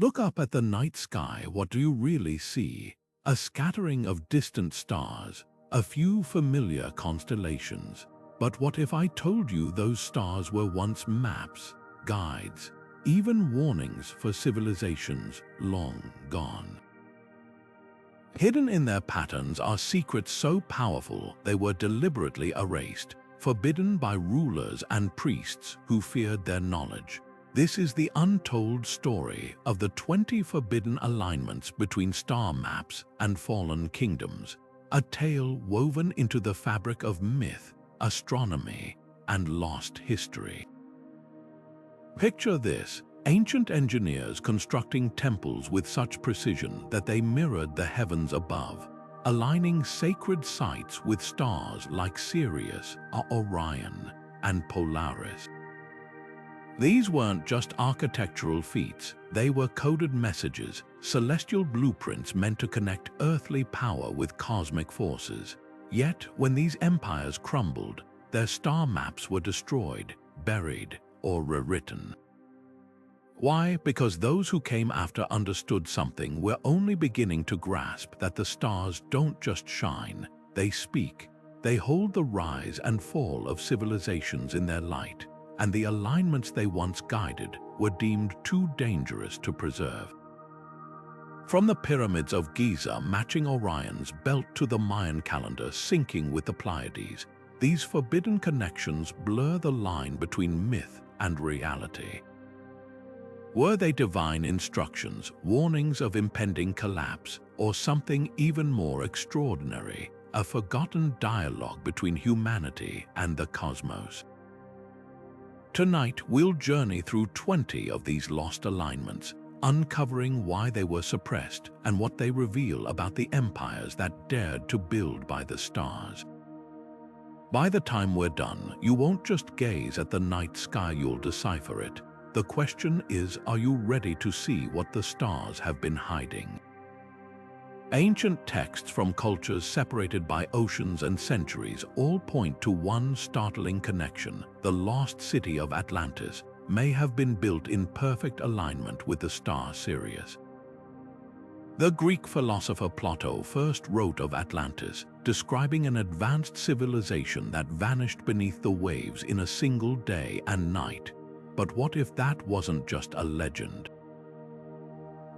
Look up at the night sky. What do you really see? A scattering of distant stars, a few familiar constellations. But what if I told you those stars were once maps, guides, even warnings for civilizations long gone? Hidden in their patterns are secrets so powerful they were deliberately erased, forbidden by rulers and priests who feared their knowledge. This is the untold story of the 20 forbidden alignments between star maps and fallen kingdoms, a tale woven into the fabric of myth, astronomy, and lost history. Picture this: ancient engineers constructing temples with such precision that they mirrored the heavens above, aligning sacred sites with stars like Sirius, Orion, and Polaris. These weren't just architectural feats, they were coded messages, celestial blueprints meant to connect earthly power with cosmic forces. Yet, when these empires crumbled, their star maps were destroyed, buried, or rewritten. Why? Because those who came after understood something. We're only beginning to grasp that the stars don't just shine, they speak. They hold the rise and fall of civilizations in their light, and the alignments they once guided were deemed too dangerous to preserve. From the Pyramids of Giza matching Orion's belt to the Mayan calendar syncing with the Pleiades, these forbidden connections blur the line between myth and reality. Were they divine instructions, warnings of impending collapse, or something even more extraordinary, a forgotten dialogue between humanity and the cosmos? Tonight, we'll journey through 20 of these lost alignments, uncovering why they were suppressed and what they reveal about the empires that dared to build by the stars. By the time we're done, you won't just gaze at the night sky, you'll decipher it. The question is, are you ready to see what the stars have been hiding? Ancient texts from cultures separated by oceans and centuries all point to one startling connection: the lost city of Atlantis may have been built in perfect alignment with the star Sirius. The Greek philosopher Plato first wrote of Atlantis, describing an advanced civilization that vanished beneath the waves in a single day and night. But what if that wasn't just a legend?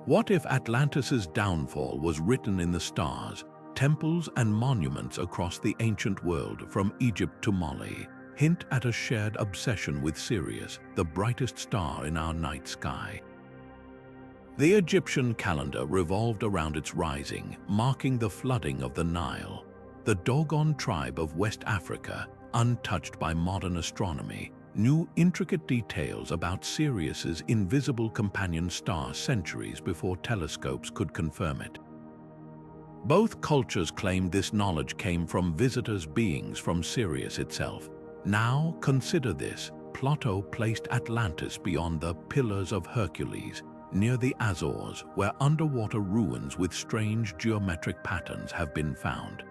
What if Atlantis's downfall was written in the stars? Temples and monuments across the ancient world, from Egypt to Mali, hint at a shared obsession with Sirius, the brightest star in our night sky. The Egyptian calendar revolved around its rising, marking the flooding of the Nile. The Dogon tribe of West Africa, untouched by modern astronomy, knew intricate details about Sirius's invisible companion star centuries before telescopes could confirm it. Both cultures claimed this knowledge came from visitors, beings from Sirius itself. Now consider this: Plato placed Atlantis beyond the Pillars of Hercules, near the Azores, where underwater ruins with strange geometric patterns have been found.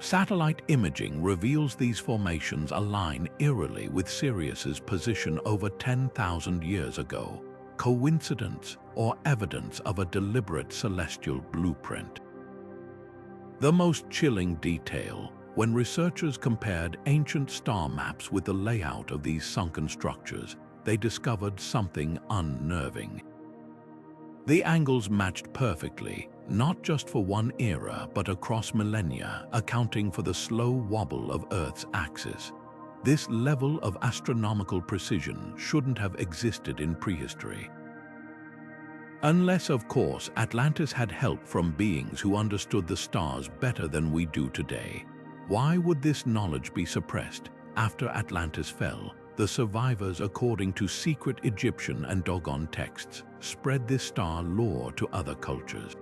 Satellite imaging reveals these formations align eerily with Sirius's position over 10,000 years ago. Coincidence or evidence of a deliberate celestial blueprint? The most chilling detail: when researchers compared ancient star maps with the layout of these sunken structures, they discovered something unnerving. The angles matched perfectly, not just for one era but across millennia, accounting for the slow wobble of Earth's axis. This level of astronomical precision shouldn't have existed in prehistory. Unless, of course, Atlantis had help from beings who understood the stars better than we do today. Why would this knowledge be suppressed? After Atlantis fell, the survivors, according to secret Egyptian and Dogon texts, spread this star lore to other cultures.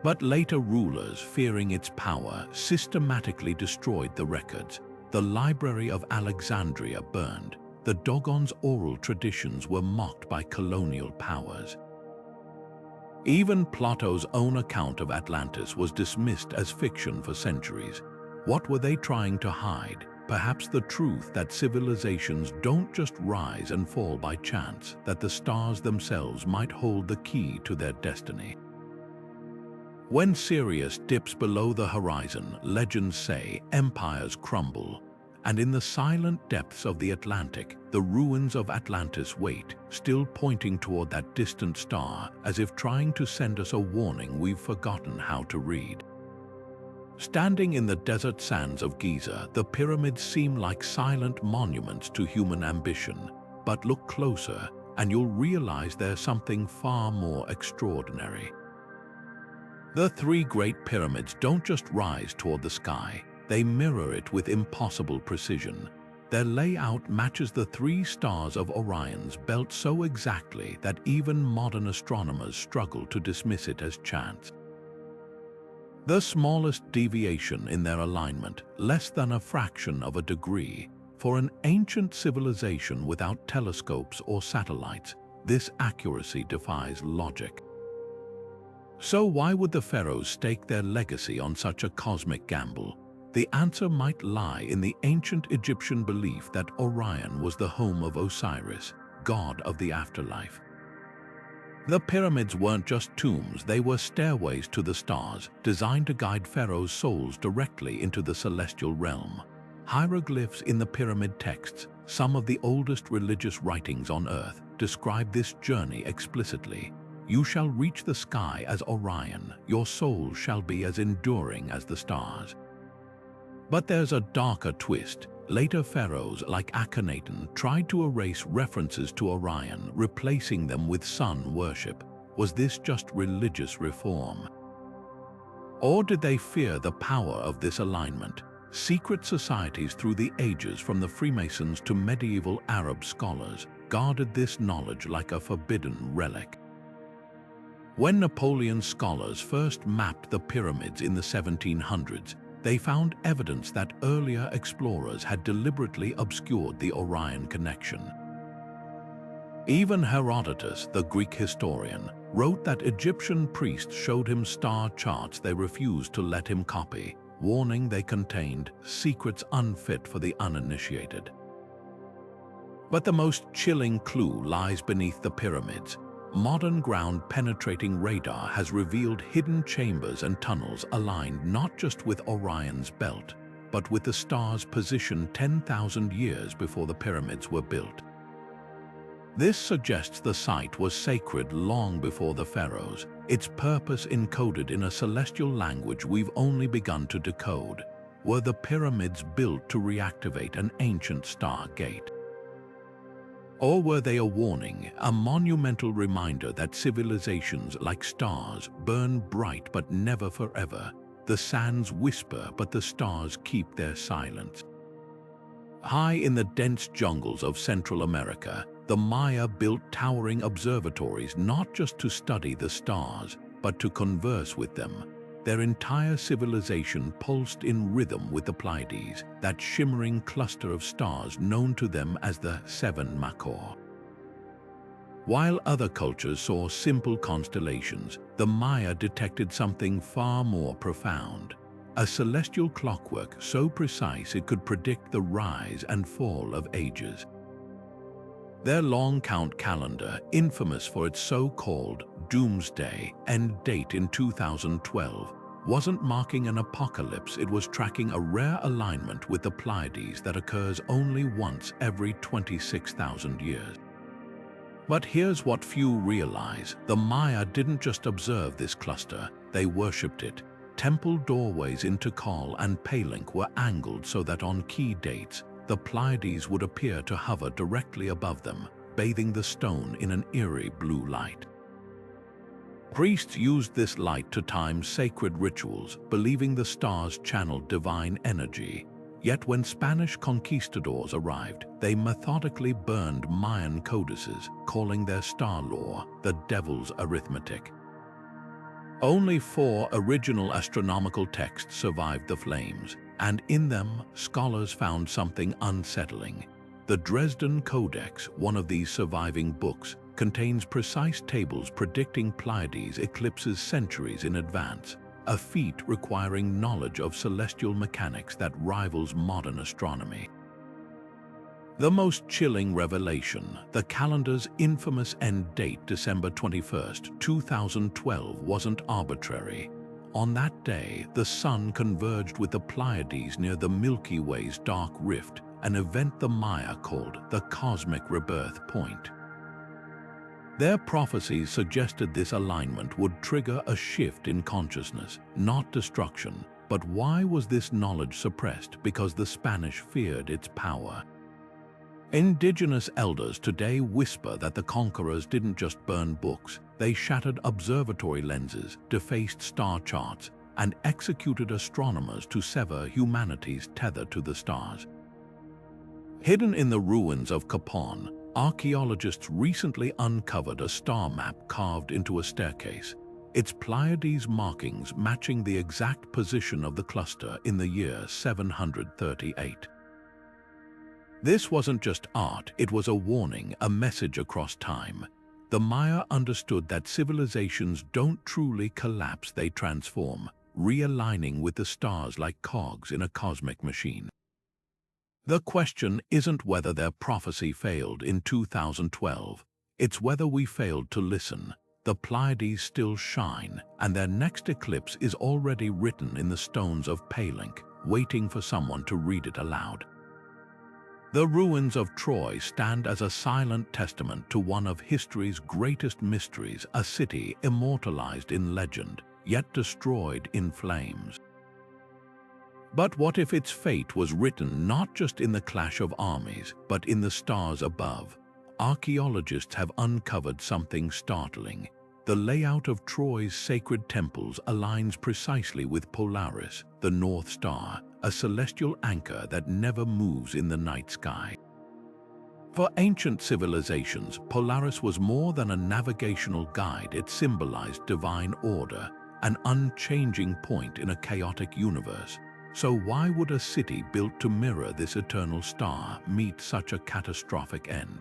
But later rulers, fearing its power, systematically destroyed the records. The Library of Alexandria burned. The Dogon's oral traditions were mocked by colonial powers. Even Plato's own account of Atlantis was dismissed as fiction for centuries. What were they trying to hide? perhaps the truth that civilizations don't just rise and fall by chance, that the stars themselves might hold the key to their destiny. When Sirius dips below the horizon, legends say empires crumble, and in the silent depths of the Atlantic, the ruins of Atlantis wait, still pointing toward that distant star, as if trying to send us a warning we've forgotten how to read. Standing in the desert sands of Giza, the pyramids seem like silent monuments to human ambition. But look closer, and you'll realize there's something far more extraordinary. The three great pyramids don't just rise toward the sky, they mirror it with impossible precision. Their layout matches the three stars of Orion's belt so exactly that even modern astronomers struggle to dismiss it as chance. The smallest deviation in their alignment, less than a fraction of a degree, for an ancient civilization without telescopes or satellites, this accuracy defies logic. So why would the pharaohs stake their legacy on such a cosmic gamble? The answer might lie in the ancient Egyptian belief that Orion was the home of Osiris, god of the afterlife. The pyramids weren't just tombs, they were stairways to the stars, designed to guide pharaohs' souls directly into the celestial realm. Hieroglyphs in the pyramid texts, some of the oldest religious writings on Earth, describe this journey explicitly. You shall reach the sky as Orion, your soul shall be as enduring as the stars. But there's a darker twist. Later pharaohs like Akhenaten tried to erase references to Orion, replacing them with sun worship. Was this just religious reform? Or did they fear the power of this alignment? Secret societies through the ages, from the Freemasons to medieval Arab scholars, guarded this knowledge like a forbidden relic. When Napoleon's scholars first mapped the pyramids in the 1700s, they found evidence that earlier explorers had deliberately obscured the Orion connection. Even Herodotus, the Greek historian, wrote that Egyptian priests showed him star charts they refused to let him copy, warning they contained secrets unfit for the uninitiated. But the most chilling clue lies beneath the pyramids. Modern ground-penetrating radar has revealed hidden chambers and tunnels aligned not just with Orion's belt, but with the star's position 10,000 years before the pyramids were built. This suggests the site was sacred long before the pharaohs, its purpose encoded in a celestial language we've only begun to decode. Were the pyramids built to reactivate an ancient star gate? Or were they a warning, a monumental reminder that civilizations like stars burn bright but never forever? The sands whisper, but the stars keep their silence. High in the dense jungles of Central America, the Maya built towering observatories not just to study the stars, but to converse with them. Their entire civilization pulsed in rhythm with the Pleiades, that shimmering cluster of stars known to them as the Seven Makor. While other cultures saw simple constellations, the Maya detected something far more profound. A celestial clockwork so precise it could predict the rise and fall of ages. Their long count calendar, infamous for its so-called doomsday end date in 2012, wasn't marking an apocalypse, it was tracking a rare alignment with the Pleiades that occurs only once every 26,000 years. But here's what few realize: the Maya didn't just observe this cluster, they worshipped it. Temple doorways in Tikal and Palenque were angled so that on key dates, the Pleiades would appear to hover directly above them, bathing the stone in an eerie blue light. Priests used this light to time sacred rituals, believing the stars channeled divine energy. Yet when Spanish conquistadors arrived, they methodically burned Mayan codices, calling their star lore the devil's arithmetic. Only 4 original astronomical texts survived the flames, and in them, scholars found something unsettling. The Dresden Codex, one of these surviving books, contains precise tables predicting Pleiades eclipses centuries in advance. a feat requiring knowledge of celestial mechanics that rivals modern astronomy. The most chilling revelation, the calendar's infamous end date, December 21st, 2012, wasn't arbitrary. On that day, the sun converged with the Pleiades near the Milky Way's dark rift, an event the Maya called the cosmic rebirth point. Their prophecies suggested this alignment would trigger a shift in consciousness, not destruction. But why was this knowledge suppressed? Because the Spanish feared its power. Indigenous elders today whisper that the conquerors didn't just burn books, they shattered observatory lenses, defaced star charts, and executed astronomers to sever humanity's tether to the stars. Hidden in the ruins of Capon, archaeologists recently uncovered a star map carved into a staircase, its Pleiades markings matching the exact position of the cluster in the year 738. This wasn't just art, it was a warning, a message across time. The Maya understood that civilizations don't truly collapse, they transform, realigning with the stars like cogs in a cosmic machine. The question isn't whether their prophecy failed in 2012, it's whether we failed to listen. The Pleiades still shine, and their next eclipse is already written in the stones of Palenque, waiting for someone to read it aloud. The ruins of Troy stand as a silent testament to one of history's greatest mysteries, a city immortalized in legend, yet destroyed in flames. But what if its fate was written not just in the clash of armies, but in the stars above? Archaeologists have uncovered something startling. The layout of Troy's sacred temples aligns precisely with Polaris, the North Star, a celestial anchor that never moves in the night sky. For ancient civilizations, Polaris was more than a navigational guide. It symbolized divine order, an unchanging point in a chaotic universe. So why would a city built to mirror this eternal star meet such a catastrophic end?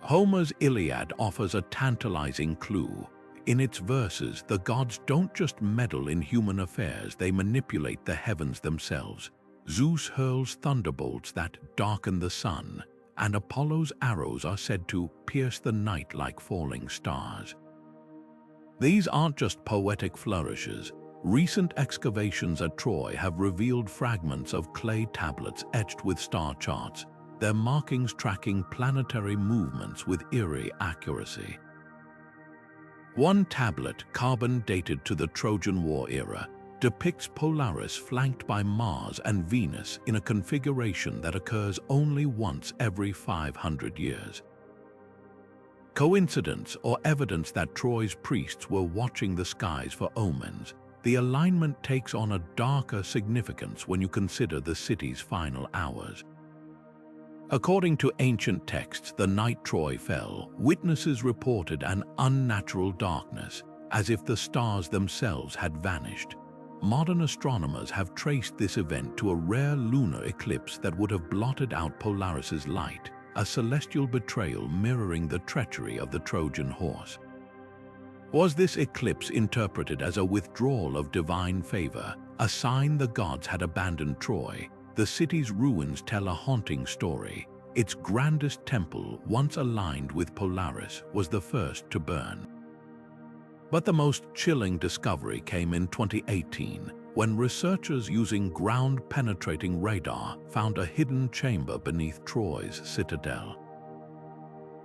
Homer's Iliad offers a tantalizing clue. In its verses, the gods don't just meddle in human affairs, they manipulate the heavens themselves. Zeus hurls thunderbolts that darken the sun, and Apollo's arrows are said to pierce the night like falling stars. These aren't just poetic flourishes. Recent excavations at Troy have revealed fragments of clay tablets etched with star charts, their markings tracking planetary movements with eerie accuracy. One tablet, carbon-dated to the Trojan War era, depicts Polaris flanked by Mars and Venus in a configuration that occurs only once every 500 years. Coincidence or evidence that Troy's priests were watching the skies for omens? The alignment takes on a darker significance when you consider the city's final hours. According to ancient texts, the night Troy fell, witnesses reported an unnatural darkness, as if the stars themselves had vanished. Modern astronomers have traced this event to a rare lunar eclipse that would have blotted out Polaris's light, a celestial betrayal mirroring the treachery of the Trojan horse. Was this eclipse interpreted as a withdrawal of divine favor, a sign the gods had abandoned Troy? The city's ruins tell a haunting story. Its grandest temple, once aligned with Polaris, was the first to burn. But the most chilling discovery came in 2018, when researchers using ground-penetrating radar found a hidden chamber beneath Troy's citadel.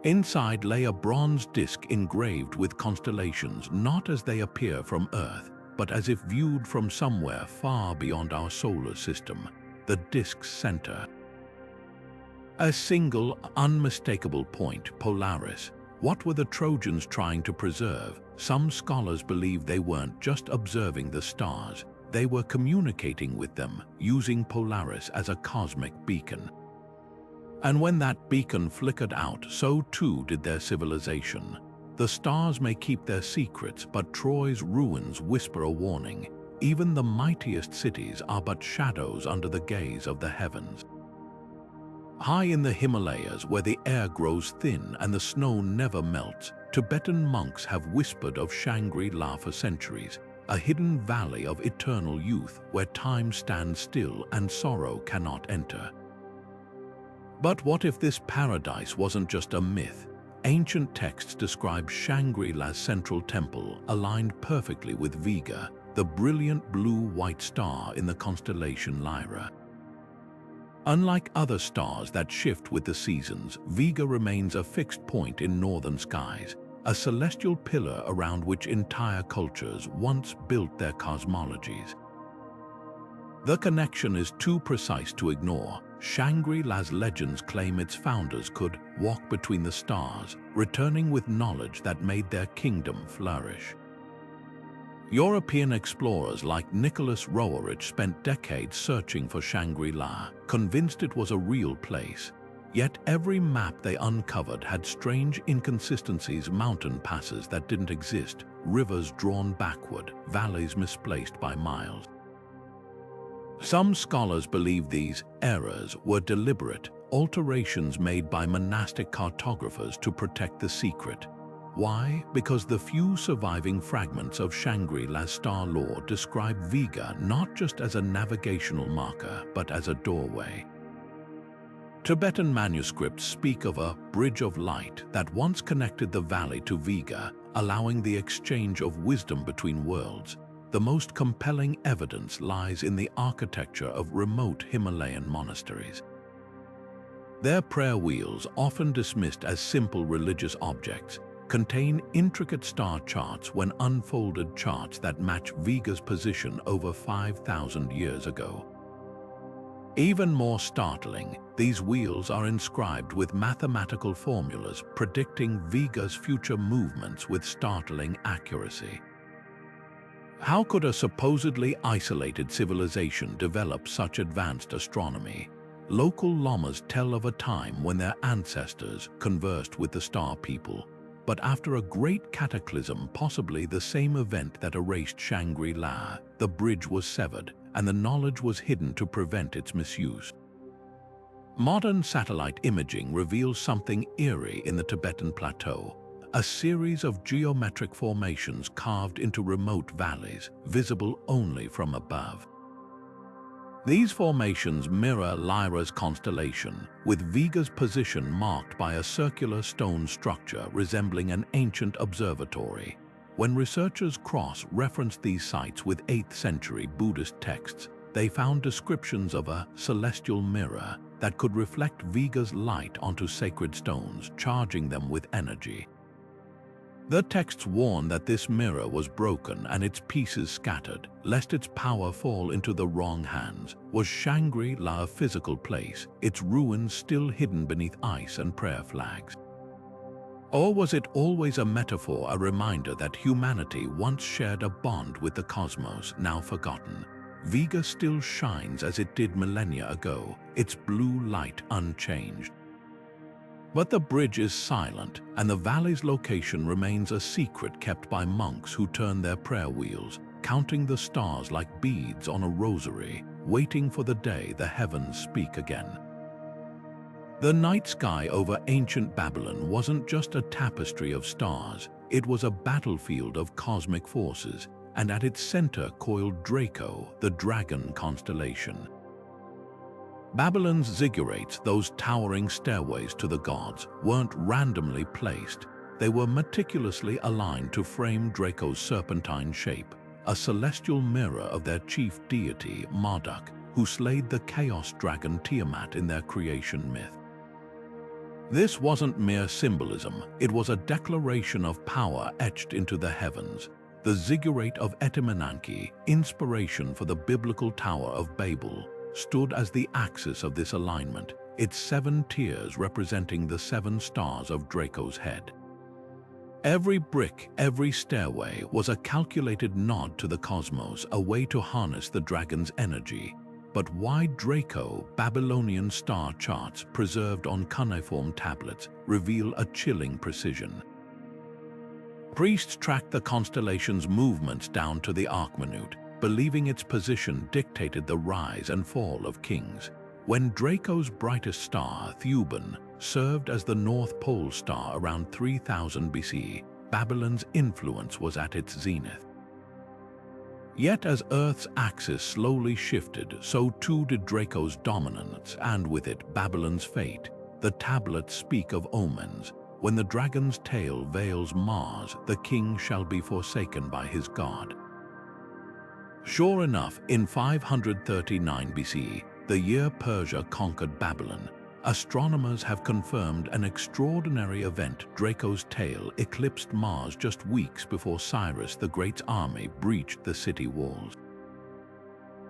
Inside lay a bronze disc engraved with constellations, not as they appear from Earth, but as if viewed from somewhere far beyond our solar system. The disk's center. A single, unmistakable point, Polaris. What were the Trojans trying to preserve? Some scholars believe they weren't just observing the stars, they were communicating with them, using Polaris as a cosmic beacon. And when that beacon flickered out, so too did their civilization. The stars may keep their secrets, but Troy's ruins whisper a warning. Even the mightiest cities are but shadows under the gaze of the heavens. High in the Himalayas, where the air grows thin and the snow never melts, Tibetan monks have whispered of Shangri-La for centuries, a hidden valley of eternal youth where time stands still and sorrow cannot enter. But what if this paradise wasn't just a myth? Ancient texts describe Shangri-La's central temple aligned perfectly with Vega, the brilliant blue-white star in the constellation Lyra. Unlike other stars that shift with the seasons, Vega remains a fixed point in northern skies, a celestial pillar around which entire cultures once built their cosmologies. The connection is too precise to ignore. Shangri-La's legends claim its founders could walk between the stars, returning with knowledge that made their kingdom flourish. European explorers like Nicholas Roerich spent decades searching for Shangri-La, convinced it was a real place. Yet every map they uncovered had strange inconsistencies: mountain passes that didn't exist, rivers drawn backward, valleys misplaced by miles. Some scholars believe these errors were deliberate, alterations made by monastic cartographers to protect the secret. Why? Because the few surviving fragments of Shangri-La's star lore describe Vega not just as a navigational marker, but as a doorway. Tibetan manuscripts speak of a bridge of light that once connected the valley to Vega, allowing the exchange of wisdom between worlds. The most compelling evidence lies in the architecture of remote Himalayan monasteries. Their prayer wheels, often dismissed as simple religious objects, contain intricate star charts when unfolded charts that match Vega's position over 5,000 years ago. Even more startling, these wheels are inscribed with mathematical formulas predicting Vega's future movements with startling accuracy. How could a supposedly isolated civilization develop such advanced astronomy? Local lamas tell of a time when their ancestors conversed with the star people, but after a great cataclysm, possibly the same event that erased Shangri-La, the bridge was severed and the knowledge was hidden to prevent its misuse. Modern satellite imaging reveals something eerie in the Tibetan plateau, a series of geometric formations carved into remote valleys, visible only from above. These formations mirror Lyra's constellation, with Vega's position marked by a circular stone structure resembling an ancient observatory. When researchers cross-referenced these sites with 8th century Buddhist texts, they found descriptions of a celestial mirror that could reflect Vega's light onto sacred stones, charging them with energy. The texts warn that this mirror was broken and its pieces scattered, lest its power fall into the wrong hands. Was Shangri-La a physical place, its ruins still hidden beneath ice and prayer flags? Or was it always a metaphor, a reminder that humanity once shared a bond with the cosmos, now forgotten? Vega still shines as it did millennia ago, its blue light unchanged. But the bridge is silent, and the valley's location remains a secret kept by monks who turn their prayer wheels, counting the stars like beads on a rosary, waiting for the day the heavens speak again. The night sky over ancient Babylon wasn't just a tapestry of stars, it was a battlefield of cosmic forces, and at its center coiled Draco, the dragon constellation. Babylon's ziggurats, those towering stairways to the gods, weren't randomly placed. They were meticulously aligned to frame Draco's serpentine shape, a celestial mirror of their chief deity, Marduk, who slayed the chaos dragon Tiamat in their creation myth. This wasn't mere symbolism, it was a declaration of power etched into the heavens. The ziggurat of Etemenanke, inspiration for the biblical Tower of Babel, stood as the axis of this alignment, its 7 tiers representing the 7 stars of Draco's head. Every brick, every stairway was a calculated nod to the cosmos, a way to harness the dragon's energy. But why Draco? Babylonian star charts preserved on cuneiform tablets reveal a chilling precision. Priests tracked the constellation's movements down to the archminute, believing its position dictated the rise and fall of kings. When Draco's brightest star, Thuban, served as the North Pole star around 3000 BC, Babylon's influence was at its zenith. Yet as Earth's axis slowly shifted, so too did Draco's dominance, and with it Babylon's fate. The tablets speak of omens. When the dragon's tail veils Mars, the king shall be forsaken by his god. Sure enough, in 539 BCE, the year Persia conquered Babylon, astronomers have confirmed an extraordinary event. Draco's tail eclipsed Mars just weeks before Cyrus the Great's army breached the city walls.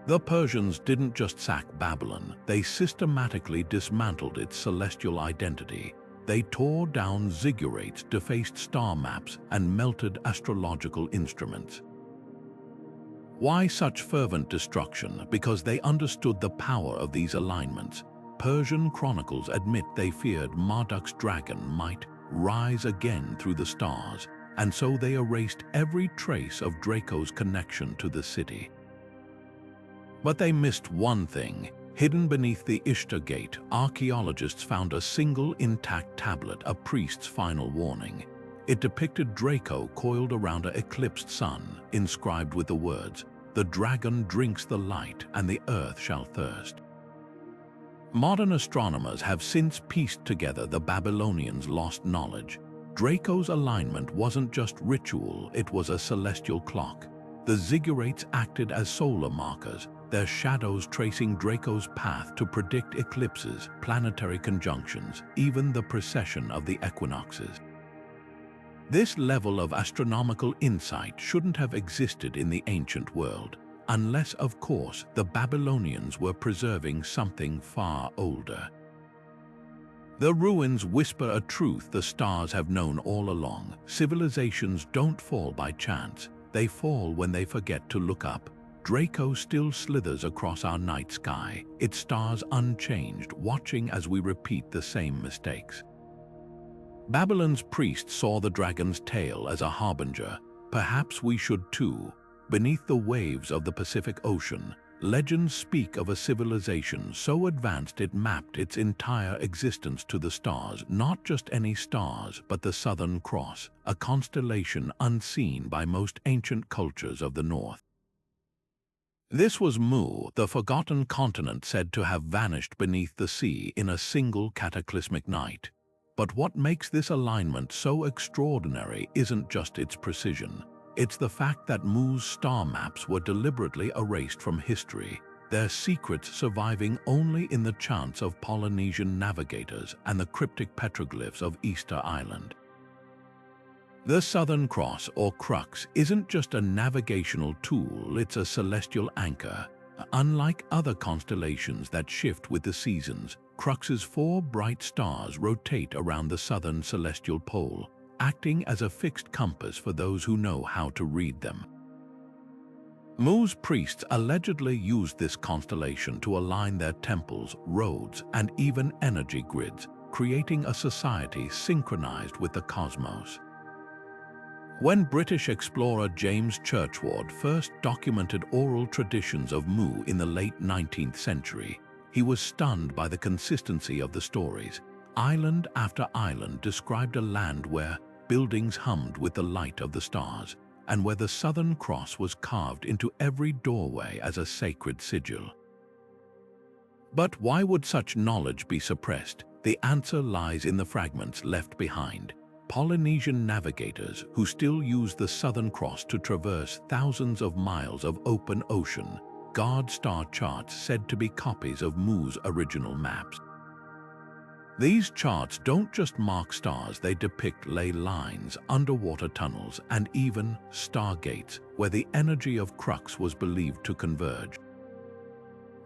The Persians didn't just sack Babylon, they systematically dismantled its celestial identity. They tore down ziggurats, defaced star maps, and melted astrological instruments. Why such fervent destruction? Because they understood the power of these alignments. Persian chronicles admit they feared Marduk's dragon might rise again through the stars, and so they erased every trace of Draco's connection to the city. But they missed one thing. Hidden beneath the Ishtar Gate, archaeologists found a single intact tablet, a priest's final warning. It depicted Draco coiled around an eclipsed sun, inscribed with the words, "The dragon drinks the light, and the earth shall thirst." Modern astronomers have since pieced together the Babylonians' lost knowledge. Draco's alignment wasn't just ritual, it was a celestial clock. The ziggurats acted as solar markers, their shadows tracing Draco's path to predict eclipses, planetary conjunctions, even the precession of the equinoxes. This level of astronomical insight shouldn't have existed in the ancient world, unless, of course, the Babylonians were preserving something far older. The ruins whisper a truth the stars have known all along. Civilizations don't fall by chance, they fall when they forget to look up. Draco still slithers across our night sky, its stars unchanged, watching as we repeat the same mistakes. Babylon's priests saw the dragon's tail as a harbinger. Perhaps we should too. Beneath the waves of the Pacific Ocean, legends speak of a civilization so advanced it mapped its entire existence to the stars, not just any stars, but the Southern Cross, a constellation unseen by most ancient cultures of the North. This was Mu, the forgotten continent said to have vanished beneath the sea in a single cataclysmic night. But what makes this alignment so extraordinary isn't just its precision. It's the fact that Mu's star maps were deliberately erased from history, their secrets surviving only in the chants of Polynesian navigators and the cryptic petroglyphs of Easter Island. The Southern Cross, or crux, isn't just a navigational tool, it's a celestial anchor. Unlike other constellations that shift with the seasons, Crux's 4 bright stars rotate around the southern celestial pole, acting as a fixed compass for those who know how to read them. Mu's priests allegedly used this constellation to align their temples, roads, and even energy grids, creating a society synchronized with the cosmos. When British explorer James Churchward first documented oral traditions of Mu in the late 19th century, he was stunned by the consistency of the stories. Island after island described a land where buildings hummed with the light of the stars, and where the Southern Cross was carved into every doorway as a sacred sigil. But why would such knowledge be suppressed? The answer lies in the fragments left behind. Polynesian navigators who still use the Southern Cross to traverse thousands of miles of open ocean guard star charts said to be copies of Mu's original maps. These charts don't just mark stars, they depict ley lines, underwater tunnels, and even stargates where the energy of Crux was believed to converge.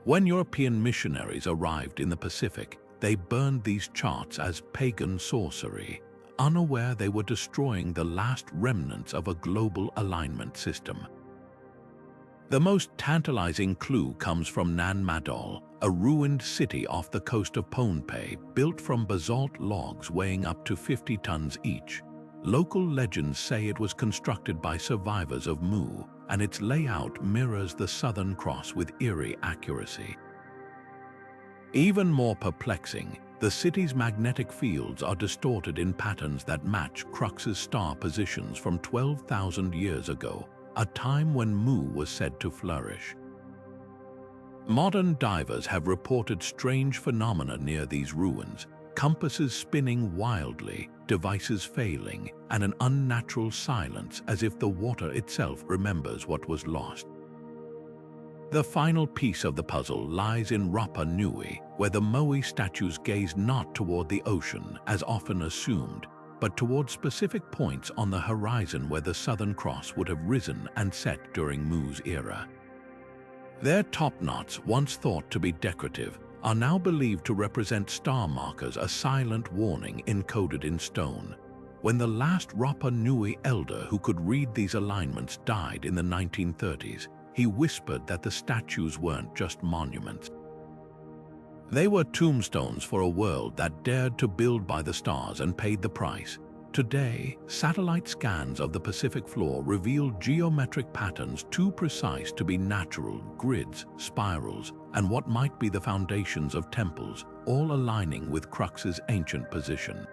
When European missionaries arrived in the Pacific, they burned these charts as pagan sorcery, unaware they were destroying the last remnants of a global alignment system. The most tantalizing clue comes from Nan Madol, a ruined city off the coast of Pohnpei, built from basalt logs weighing up to 50 tons each. Local legends say it was constructed by survivors of Mu, and its layout mirrors the Southern Cross with eerie accuracy. Even more perplexing, the city's magnetic fields are distorted in patterns that match Crux's star positions from 12,000 years ago, a time when Mu was said to flourish. Modern divers have reported strange phenomena near these ruins, compasses spinning wildly, devices failing, and an unnatural silence as if the water itself remembers what was lost. The final piece of the puzzle lies in Rapa Nui, where the Moai statues gaze not toward the ocean, as often assumed, but toward specific points on the horizon where the Southern Cross would have risen and set during Mu's era. Their top knots, once thought to be decorative, are now believed to represent star markers, a silent warning encoded in stone. When the last Rapa Nui elder who could read these alignments died in the 1930s, he whispered that the statues weren't just monuments. They were tombstones for a world that dared to build by the stars and paid the price. Today, satellite scans of the Pacific floor reveal geometric patterns too precise to be natural: grids, spirals, and what might be the foundations of temples, all aligning with Crux's ancient position.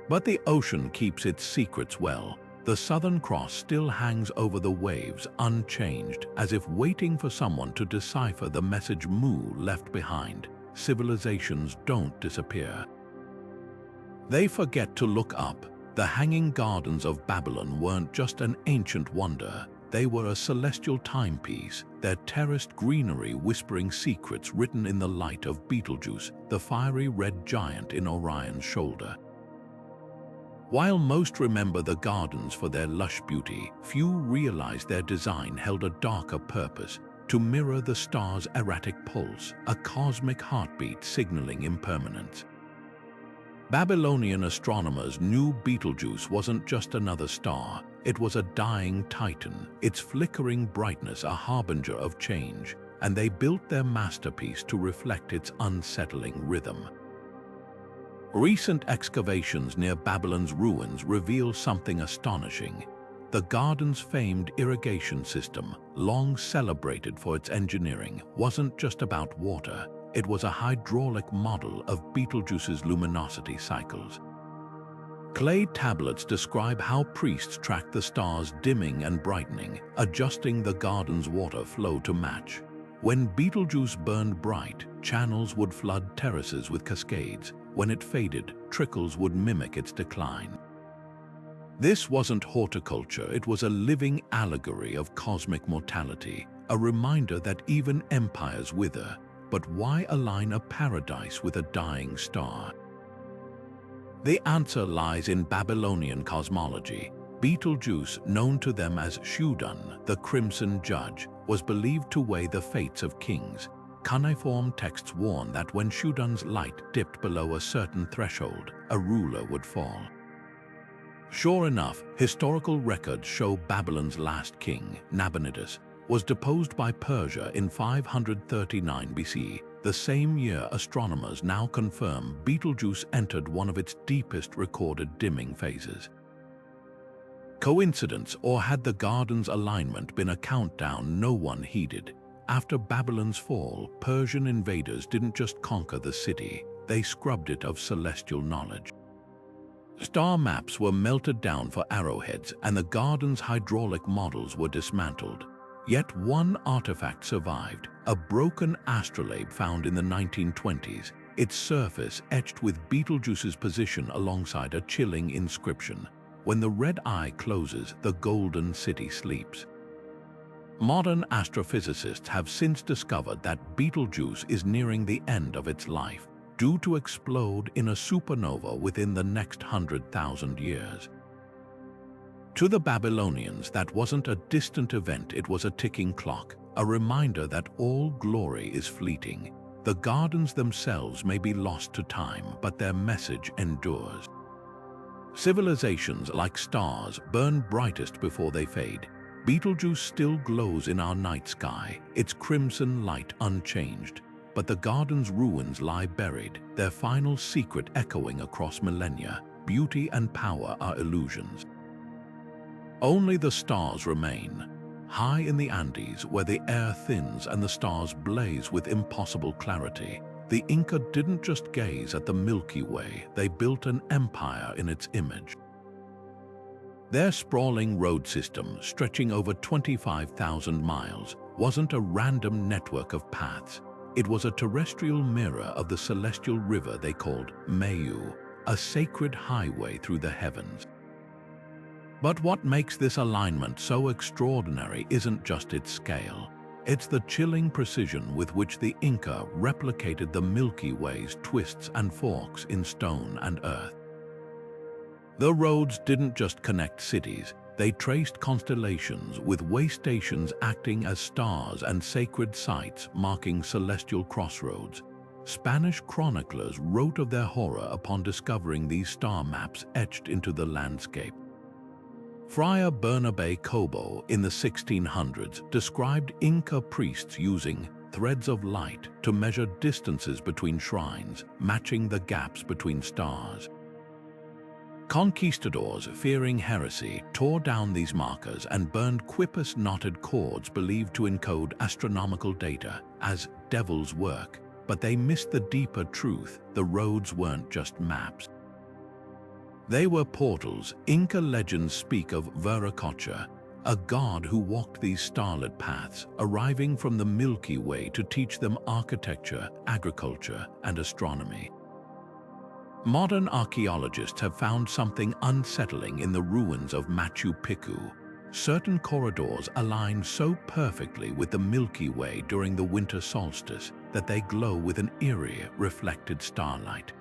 But the ocean keeps its secrets well. The Southern Cross still hangs over the waves, unchanged, as if waiting for someone to decipher the message Mu left behind. Civilizations don't disappear. They forget to look up. The Hanging Gardens of Babylon weren't just an ancient wonder. They were a celestial timepiece, their terraced greenery whispering secrets written in the light of Betelgeuse, the fiery red giant in Orion's shoulder. While most remember the gardens for their lush beauty, few realize their design held a darker purpose: to mirror the star's erratic pulse, a cosmic heartbeat signaling impermanence. Babylonian astronomers knew Betelgeuse wasn't just another star, it was a dying titan, its flickering brightness a harbinger of change, and they built their masterpiece to reflect its unsettling rhythm. Recent excavations near Babylon's ruins reveal something astonishing. The garden's famed irrigation system, long celebrated for its engineering, wasn't just about water. It was a hydraulic model of Betelgeuse's luminosity cycles. Clay tablets describe how priests tracked the stars dimming and brightening, adjusting the garden's water flow to match. When Betelgeuse burned bright, channels would flood terraces with cascades. When it faded, trickles would mimic its decline. This wasn't horticulture, it was a living allegory of cosmic mortality, a reminder that even empires wither. But why align a paradise with a dying star? The answer lies in Babylonian cosmology. Betelgeuse, known to them as Shudun, the Crimson Judge, was believed to weigh the fates of kings. Cuneiform texts warn that when Shudun's light dipped below a certain threshold, a ruler would fall. Sure enough, historical records show Babylon's last king, Nabonidus, was deposed by Persia in 539 BC, the same year astronomers now confirm Betelgeuse entered one of its deepest recorded dimming phases. Coincidence, or had the garden's alignment been a countdown no one heeded? After Babylon's fall, Persian invaders didn't just conquer the city, they scrubbed it of celestial knowledge. Star maps were melted down for arrowheads, and the garden's hydraulic models were dismantled. Yet one artifact survived, a broken astrolabe found in the 1920s, its surface etched with Betelgeuse's position alongside a chilling inscription: "When the red eye closes, the golden city sleeps." Modern astrophysicists have since discovered that Betelgeuse is nearing the end of its life, due to explode in a supernova within the next 100,000 years. To the Babylonians, that wasn't a distant event, it was a ticking clock, a reminder that all glory is fleeting. The gardens themselves may be lost to time, but their message endures. Civilizations, like stars, burn brightest before they fade. Betelgeuse still glows in our night sky, its crimson light unchanged. But the garden's ruins lie buried, their final secret echoing across millennia. Beauty and power are illusions. Only the stars remain. High in the Andes, where the air thins and the stars blaze with impossible clarity, the Inca didn't just gaze at the Milky Way, they built an empire in its image. Their sprawling road system, stretching over 25,000 miles, wasn't a random network of paths. It was a terrestrial mirror of the celestial river they called Mayu, a sacred highway through the heavens. But what makes this alignment so extraordinary isn't just its scale. It's the chilling precision with which the Inca replicated the Milky Way's twists and forks in stone and earth. The roads didn't just connect cities, they traced constellations, with way stations acting as stars and sacred sites marking celestial crossroads. Spanish chroniclers wrote of their horror upon discovering these star maps etched into the landscape. Friar Bernabé Cobo in the 1600s described Inca priests using threads of light to measure distances between shrines, matching the gaps between stars. Conquistadors, fearing heresy, tore down these markers and burned quipus-knotted cords believed to encode astronomical data as devil's work. But they missed the deeper truth: the roads weren't just maps. They were portals. Inca legends speak of Viracocha, a god who walked these starlit paths, arriving from the Milky Way to teach them architecture, agriculture, and astronomy. Modern archaeologists have found something unsettling in the ruins of Machu Picchu. Certain corridors align so perfectly with the Milky Way during the winter solstice that they glow with an eerie, reflected starlight.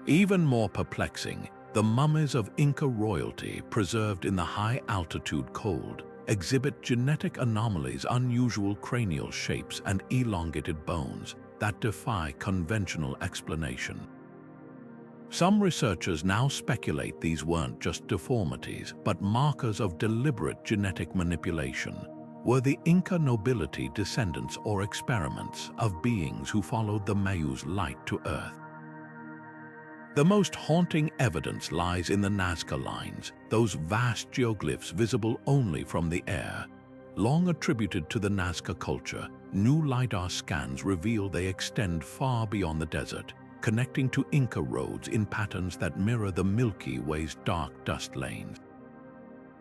Even more perplexing, the mummies of Inca royalty preserved in the high-altitude cold exhibit genetic anomalies, unusual cranial shapes, and elongated bones that defy conventional explanation. Some researchers now speculate these weren't just deformities, but markers of deliberate genetic manipulation. Were the Inca nobility descendants or experiments of beings who followed the Mayu's light to Earth? The most haunting evidence lies in the Nazca lines, those vast geoglyphs visible only from the air. Long attributed to the Nazca culture, new LiDAR scans reveal they extend far beyond the desert, connecting to Inca roads in patterns that mirror the Milky Way's dark dust lanes.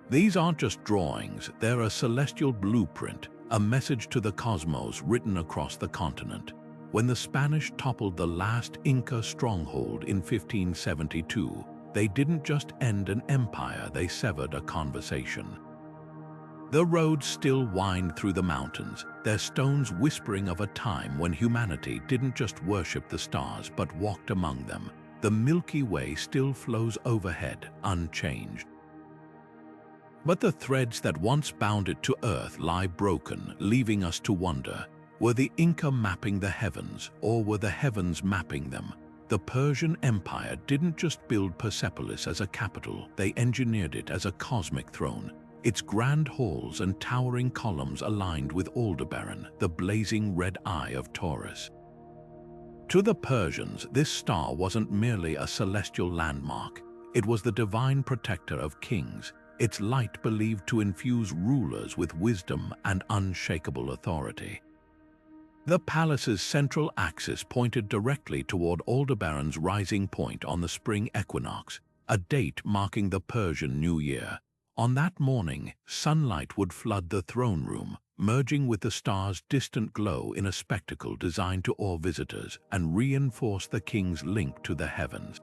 These aren't just drawings, they're a celestial blueprint, a message to the cosmos written across the continent. When the Spanish toppled the last Inca stronghold in 1572, they didn't just end an empire, they severed a conversation. The roads still wind through the mountains, their stones whispering of a time when humanity didn't just worship the stars but walked among them. The Milky Way still flows overhead, unchanged. But the threads that once bound it to Earth lie broken, leaving us to wonder, were the Inca mapping the heavens, or were the heavens mapping them? The Persian Empire didn't just build Persepolis as a capital, they engineered it as a cosmic throne. Its grand halls and towering columns aligned with Aldebaran, the blazing red eye of Taurus. To the Persians, this star wasn't merely a celestial landmark. It was the divine protector of kings, its light believed to infuse rulers with wisdom and unshakable authority. The palace's central axis pointed directly toward Aldebaran's rising point on the spring equinox, a date marking the Persian New Year. On that morning, sunlight would flood the throne room, merging with the star's distant glow in a spectacle designed to awe visitors and reinforce the king's link to the heavens.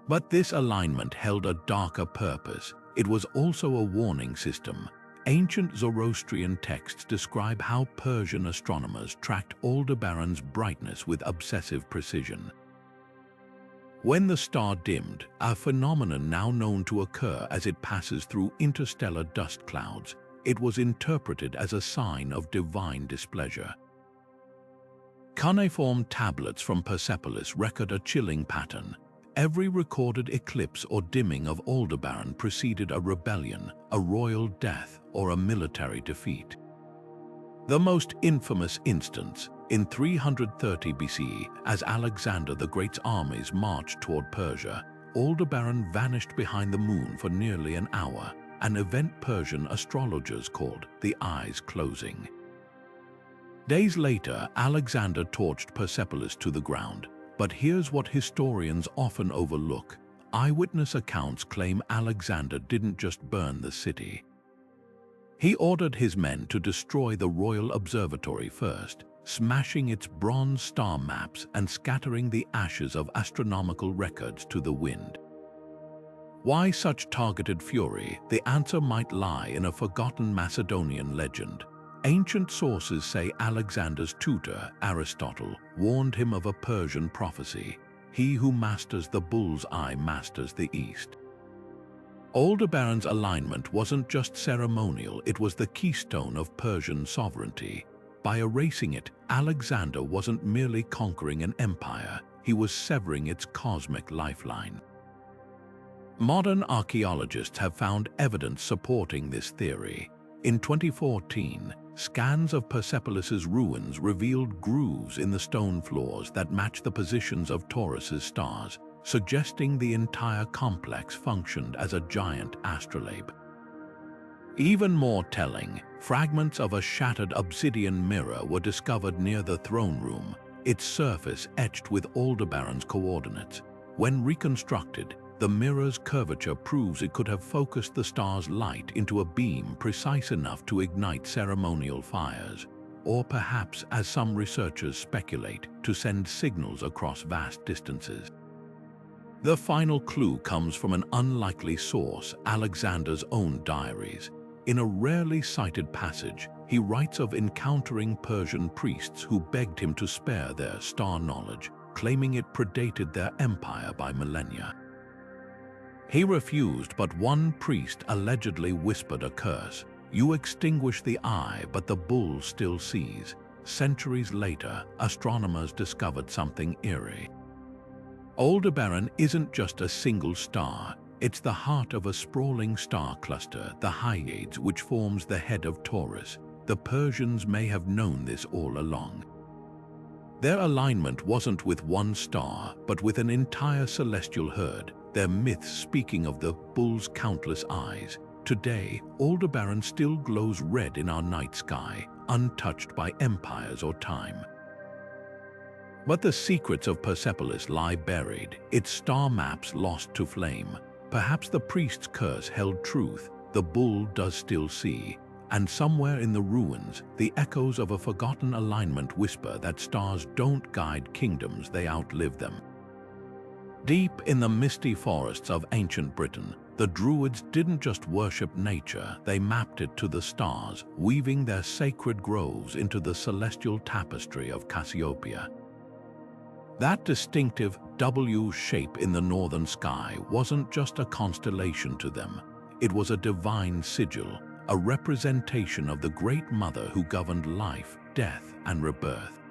But this alignment held a darker purpose. It was also a warning system. Ancient Zoroastrian texts describe how Persian astronomers tracked Aldebaran's brightness with obsessive precision. When the star dimmed, a phenomenon now known to occur as it passes through interstellar dust clouds, it was interpreted as a sign of divine displeasure. Cuneiform tablets from Persepolis record a chilling pattern. Every recorded eclipse or dimming of Aldebaran preceded a rebellion, a royal death, or a military defeat. The most infamous instance, in 330 BCE, as Alexander the Great's armies marched toward Persia, Aldebaran vanished behind the moon for nearly an hour, an event Persian astrologers called the Eyes Closing. Days later, Alexander torched Persepolis to the ground, but here's what historians often overlook. eyewitness accounts claim Alexander didn't just burn the city. He ordered his men to destroy the royal observatory first, smashing its bronze star maps and scattering the ashes of astronomical records to the wind. Why such targeted fury? The answer might lie in a forgotten Macedonian legend. Ancient sources say Alexander's tutor, Aristotle, warned him of a Persian prophecy: "He who masters the bull's eye masters the East." Aldebaran's alignment wasn't just ceremonial, it was the keystone of Persian sovereignty. By erasing it, Alexander wasn't merely conquering an empire, he was severing its cosmic lifeline. Modern archaeologists have found evidence supporting this theory. In 2014, scans of Persepolis's ruins revealed grooves in the stone floors that match the positions of Taurus's stars, suggesting the entire complex functioned as a giant astrolabe. Even more telling, fragments of a shattered obsidian mirror were discovered near the throne room, its surface etched with Aldebaran's coordinates. When reconstructed, the mirror's curvature proves it could have focused the star's light into a beam precise enough to ignite ceremonial fires, or perhaps, as some researchers speculate, to send signals across vast distances. The final clue comes from an unlikely source, Alexander's own diaries. In a rarely cited passage, he writes of encountering Persian priests who begged him to spare their star knowledge, claiming it predated their empire by millennia. He refused, but one priest allegedly whispered a curse: "You extinguish the eye, but the bull still sees." Centuries later, astronomers discovered something eerie. Aldebaran isn't just a single star, it's the heart of a sprawling star cluster, the Pleiades, which forms the head of Taurus. The Persians may have known this all along. Their alignment wasn't with one star, but with an entire celestial herd, their myths speaking of the bull's countless eyes. Today, Aldebaran still glows red in our night sky, untouched by empires or time. But the secrets of Persepolis lie buried, its star maps lost to flame. Perhaps the priest's curse held truth, the bull does still see, and somewhere in the ruins, the echoes of a forgotten alignment whisper that stars don't guide kingdoms, they outlive them. Deep in the misty forests of ancient Britain, the Druids didn't just worship nature, they mapped it to the stars, weaving their sacred groves into the celestial tapestry of Cassiopeia. That distinctive W shape in the northern sky wasn't just a constellation to them, it was a divine sigil, a representation of the Great Mother who governed life, death, and rebirth.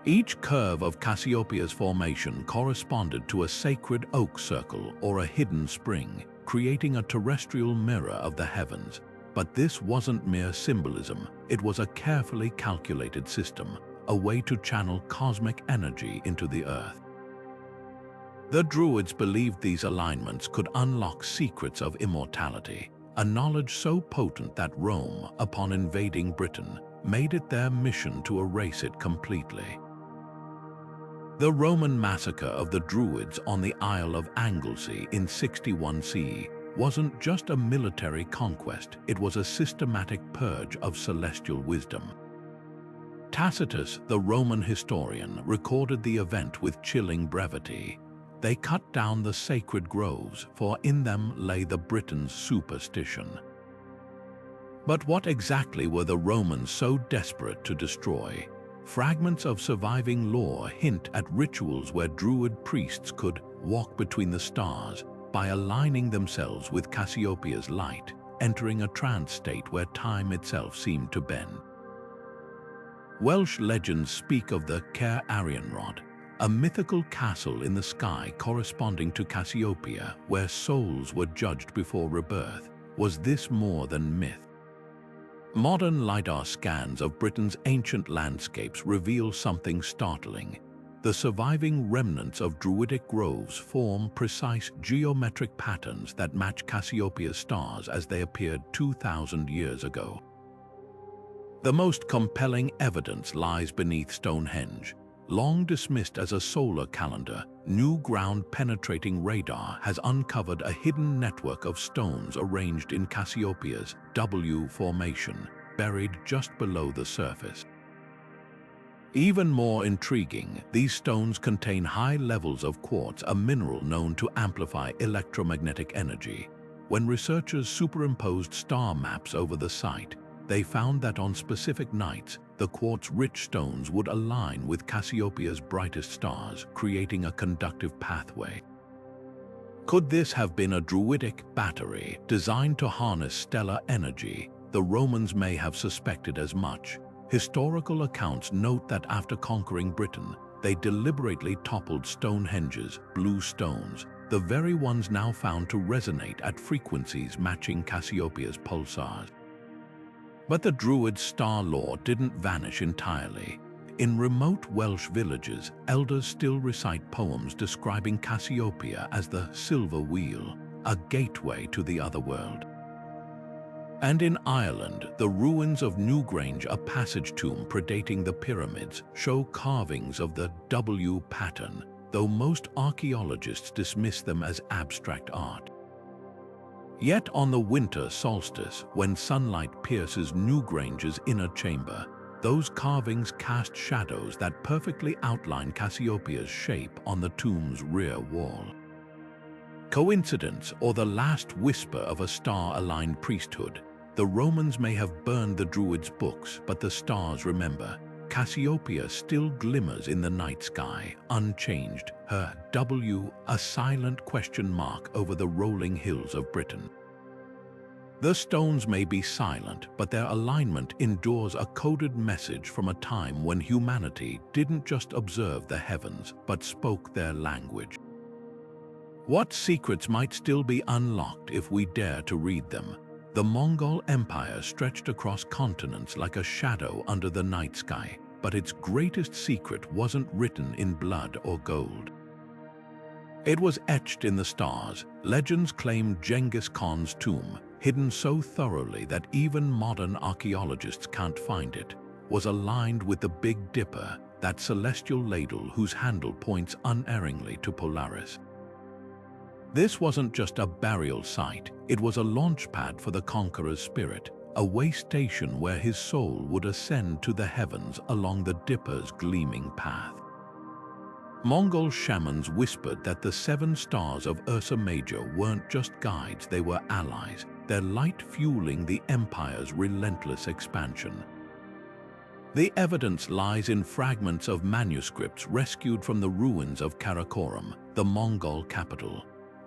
Each curve of Cassiopeia's formation corresponded to a sacred oak circle or a hidden spring, creating a terrestrial mirror of the heavens. But this wasn't mere symbolism, it was a carefully calculated system, a way to channel cosmic energy into the earth. The Druids believed these alignments could unlock secrets of immortality, a knowledge so potent that Rome, upon invading Britain, made it their mission to erase it completely. The Roman massacre of the Druids on the Isle of Anglesey in 61 CE wasn't just a military conquest, it was a systematic purge of celestial wisdom. Tacitus, the Roman historian, recorded the event with chilling brevity. They cut down the sacred groves, for in them lay the Britons' superstition. But what exactly were the Romans so desperate to destroy? Fragments of surviving lore hint at rituals where Druid priests could walk between the stars by aligning themselves with Cassiopeia's light, entering a trance state where time itself seemed to bend. Welsh legends speak of the Caer Arianrhod, a mythical castle in the sky corresponding to Cassiopeia, where souls were judged before rebirth. Was this more than myth? Modern LiDAR scans of Britain's ancient landscapes reveal something startling. The surviving remnants of Druidic groves form precise geometric patterns that match Cassiopeia's stars as they appeared 2,000 years ago. The most compelling evidence lies beneath Stonehenge. Long dismissed as a solar calendar, new ground-penetrating radar has uncovered a hidden network of stones arranged in Cassiopeia's W formation, buried just below the surface. Even more intriguing, these stones contain high levels of quartz, a mineral known to amplify electromagnetic energy. When researchers superimposed star maps over the site, they found that on specific nights, the quartz-rich stones would align with Cassiopeia's brightest stars, creating a conductive pathway. Could this have been a druidic battery designed to harness stellar energy? The Romans may have suspected as much. Historical accounts note that after conquering Britain, they deliberately toppled Stonehenge's blue stones, the very ones now found to resonate at frequencies matching Cassiopeia's pulsars. But the Druids' star lore didn't vanish entirely. In remote Welsh villages, elders still recite poems describing Cassiopeia as the silver wheel, a gateway to the other world. And in Ireland, the ruins of Newgrange, a passage tomb predating the pyramids, show carvings of the W pattern, though most archaeologists dismiss them as abstract art. Yet on the winter solstice, when sunlight pierces Newgrange's inner chamber, those carvings cast shadows that perfectly outline Cassiopeia's shape on the tomb's rear wall. Coincidence, or the last whisper of a star-aligned priesthood? The Romans may have burned the Druids' books, but the stars remember. Cassiopeia still glimmers in the night sky, unchanged, her W a silent question mark over the rolling hills of Britain. The stones may be silent, but their alignment endures a coded message from a time when humanity didn't just observe the heavens, but spoke their language. What secrets might still be unlocked if we dare to read them? The Mongol Empire stretched across continents like a shadow under the night sky, but its greatest secret wasn't written in blood or gold. It was etched in the stars. Legends claim Genghis Khan's tomb, hidden so thoroughly that even modern archaeologists can't find it, was aligned with the Big Dipper, that celestial ladle whose handle points unerringly to Polaris. This wasn't just a burial site, it was a launchpad for the conqueror's spirit, a way station where his soul would ascend to the heavens along the Dipper's gleaming path. Mongol shamans whispered that the 7 stars of Ursa Major weren't just guides, they were allies, their light fueling the empire's relentless expansion. The evidence lies in fragments of manuscripts rescued from the ruins of Karakoram, the Mongol capital.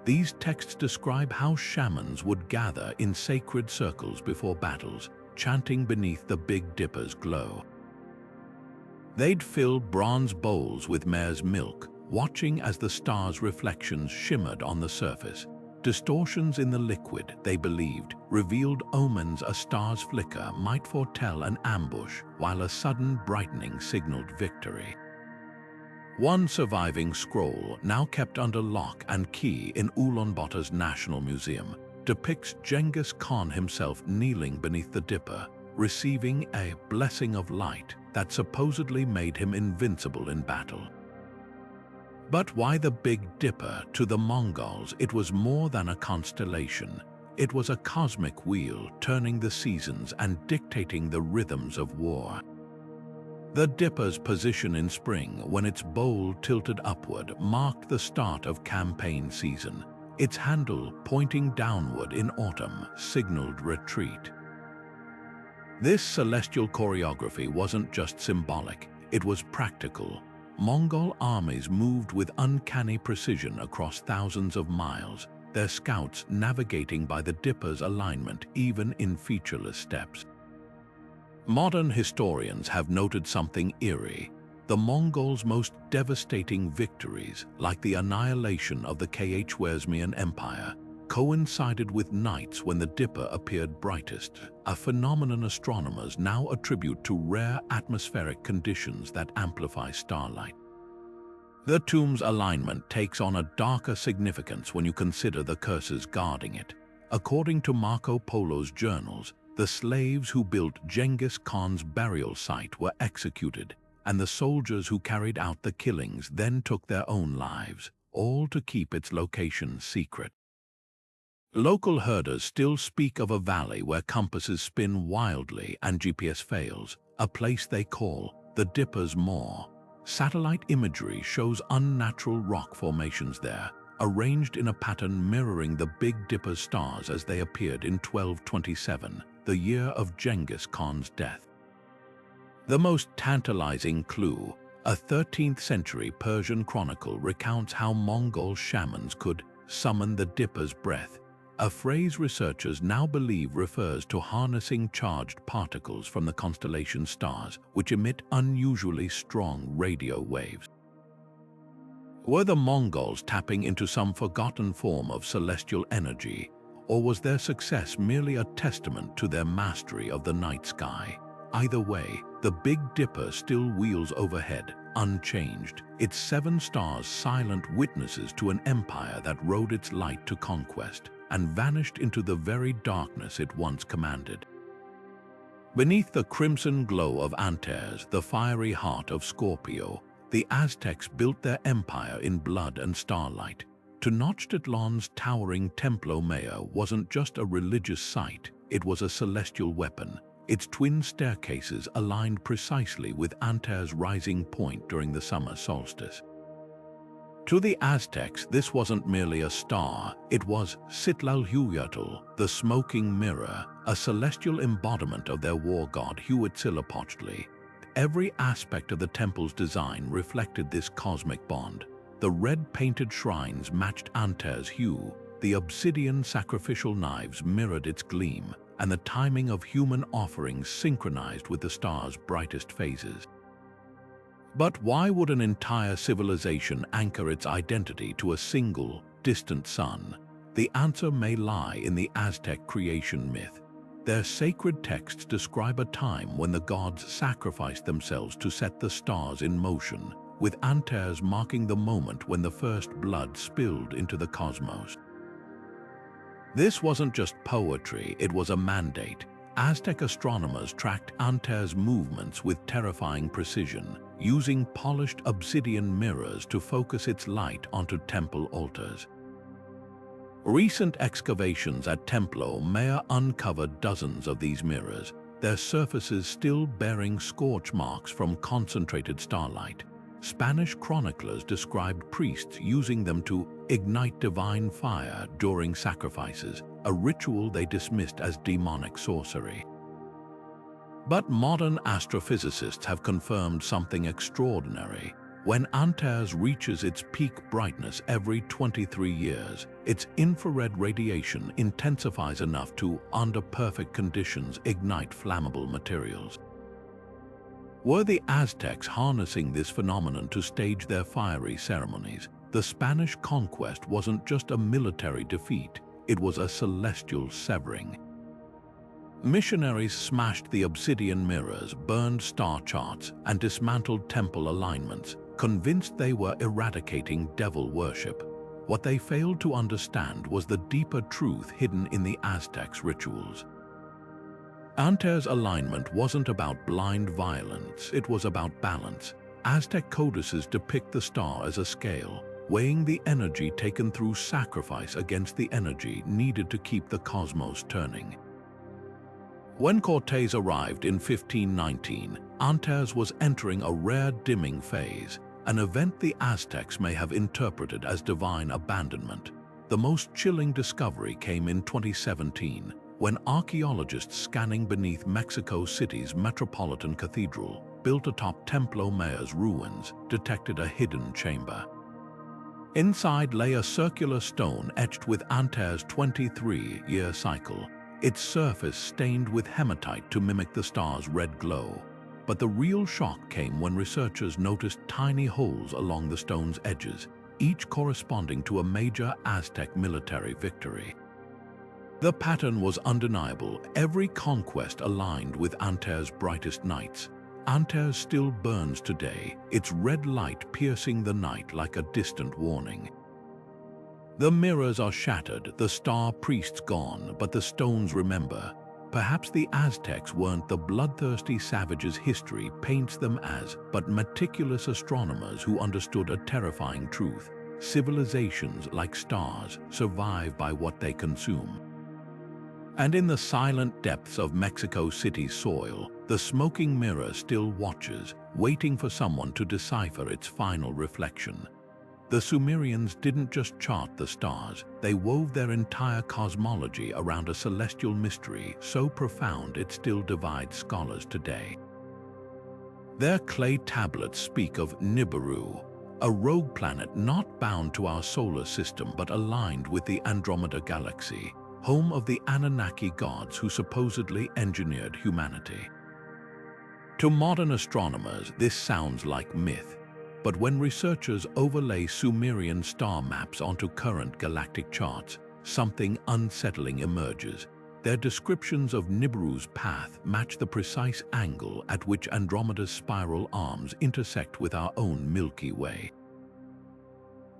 These texts describe how shamans would gather in sacred circles before battles, chanting beneath the Big Dipper's glow. They'd fill bronze bowls with mare's milk, watching as the stars' reflections shimmered on the surface. Distortions in the liquid, they believed, revealed omens. A star's flicker might foretell an ambush, while a sudden brightening signaled victory. One surviving scroll, now kept under lock and key in Ulaanbaatar's National Museum, depicts Genghis Khan himself kneeling beneath the Dipper, receiving a blessing of light that supposedly made him invincible in battle. But why the Big Dipper? To the Mongols, it was more than a constellation. It was a cosmic wheel, turning the seasons and dictating the rhythms of war. The Dipper's position in spring, when its bowl tilted upward, marked the start of campaign season. Its handle, pointing downward in autumn, signaled retreat. This celestial choreography wasn't just symbolic, it was practical. Mongol armies moved with uncanny precision across thousands of miles, their scouts navigating by the Dipper's alignment even in featureless steppes. Modern historians have noted something eerie. The Mongols' most devastating victories, like the annihilation of the Khwarezmian Empire, coincided with nights when the Dipper appeared brightest, a phenomenon astronomers now attribute to rare atmospheric conditions that amplify starlight. The tomb's alignment takes on a darker significance when you consider the curses guarding it. According to Marco Polo's journals, the slaves who built Genghis Khan's burial site were executed, and the soldiers who carried out the killings then took their own lives, all to keep its location secret. Local herders still speak of a valley where compasses spin wildly and GPS fails, a place they call the Dipper's Maw. Satellite imagery shows unnatural rock formations there, arranged in a pattern mirroring the Big Dipper's stars as they appeared in 1227, the year of Genghis Khan's death. The most tantalizing clue, a 13th century Persian chronicle recounts how Mongol shamans could summon the Dipper's breath, a phrase researchers now believe refers to harnessing charged particles from the constellation stars, which emit unusually strong radio waves. Were the Mongols tapping into some forgotten form of celestial energy, or was their success merely a testament to their mastery of the night sky? Either way, the Big Dipper still wheels overhead, unchanged, its 7 stars silent witnesses to an empire that rode its light to conquest and vanished into the very darkness it once commanded. Beneath the crimson glow of Antares, the fiery heart of Scorpio, the Aztecs built their empire in blood and starlight. Tenochtitlan's towering Templo Mayor wasn't just a religious site, it was a celestial weapon, its twin staircases aligned precisely with Antares' rising point during the summer solstice. To the Aztecs, this wasn't merely a star, it was Citlalhuatl, the smoking mirror, a celestial embodiment of their war god Huitzilopochtli. Every aspect of the temple's design reflected this cosmic bond. The red-painted shrines matched Antares' hue, the obsidian sacrificial knives mirrored its gleam, and the timing of human offerings synchronized with the star's brightest phases. But why would an entire civilization anchor its identity to a single, distant sun? The answer may lie in the Aztec creation myth. Their sacred texts describe a time when the gods sacrificed themselves to set the stars in motion, with Antares marking the moment when the first blood spilled into the cosmos. This wasn't just poetry, it was a mandate. Aztec astronomers tracked Antares' movements with terrifying precision, using polished obsidian mirrors to focus its light onto temple altars. Recent excavations at Templo Mayor uncovered dozens of these mirrors, their surfaces still bearing scorch marks from concentrated starlight. Spanish chroniclers described priests using them to ignite divine fire during sacrifices, a ritual they dismissed as demonic sorcery. But modern astrophysicists have confirmed something extraordinary. When Antares reaches its peak brightness every 23 years, its infrared radiation intensifies enough to, under perfect conditions, ignite flammable materials. Were the Aztecs harnessing this phenomenon to stage their fiery ceremonies? The Spanish conquest wasn't just a military defeat, it was a celestial severing. Missionaries smashed the obsidian mirrors, burned star charts, and dismantled temple alignments, convinced they were eradicating devil worship. What they failed to understand was the deeper truth hidden in the Aztecs' rituals. Antares' alignment wasn't about blind violence, it was about balance. Aztec codices depict the star as a scale, weighing the energy taken through sacrifice against the energy needed to keep the cosmos turning. When Cortés arrived in 1519, Antares was entering a rare dimming phase, an event the Aztecs may have interpreted as divine abandonment. The most chilling discovery came in 2017, when archaeologists scanning beneath Mexico City's Metropolitan Cathedral, built atop Templo Mayor's ruins, detected a hidden chamber. Inside lay a circular stone etched with Antares' 23-year cycle, its surface stained with hematite to mimic the star's red glow. But the real shock came when researchers noticed tiny holes along the stone's edges, each corresponding to a major Aztec military victory. The pattern was undeniable, every conquest aligned with Antares' brightest nights. Antares still burns today, its red light piercing the night like a distant warning. The mirrors are shattered, the star priests gone, but the stones remember. Perhaps the Aztecs weren't the bloodthirsty savages history paints them as, but meticulous astronomers who understood a terrifying truth. Civilizations, like stars, survive by what they consume. And in the silent depths of Mexico City's soil, the smoking mirror still watches, waiting for someone to decipher its final reflection. The Sumerians didn't just chart the stars, they wove their entire cosmology around a celestial mystery so profound it still divides scholars today. Their clay tablets speak of Nibiru, a rogue planet not bound to our solar system but aligned with the Andromeda Galaxy, home of the Anunnaki gods who supposedly engineered humanity. To modern astronomers, this sounds like myth. But when researchers overlay Sumerian star maps onto current galactic charts, something unsettling emerges. Their descriptions of Nibiru's path match the precise angle at which Andromeda's spiral arms intersect with our own Milky Way.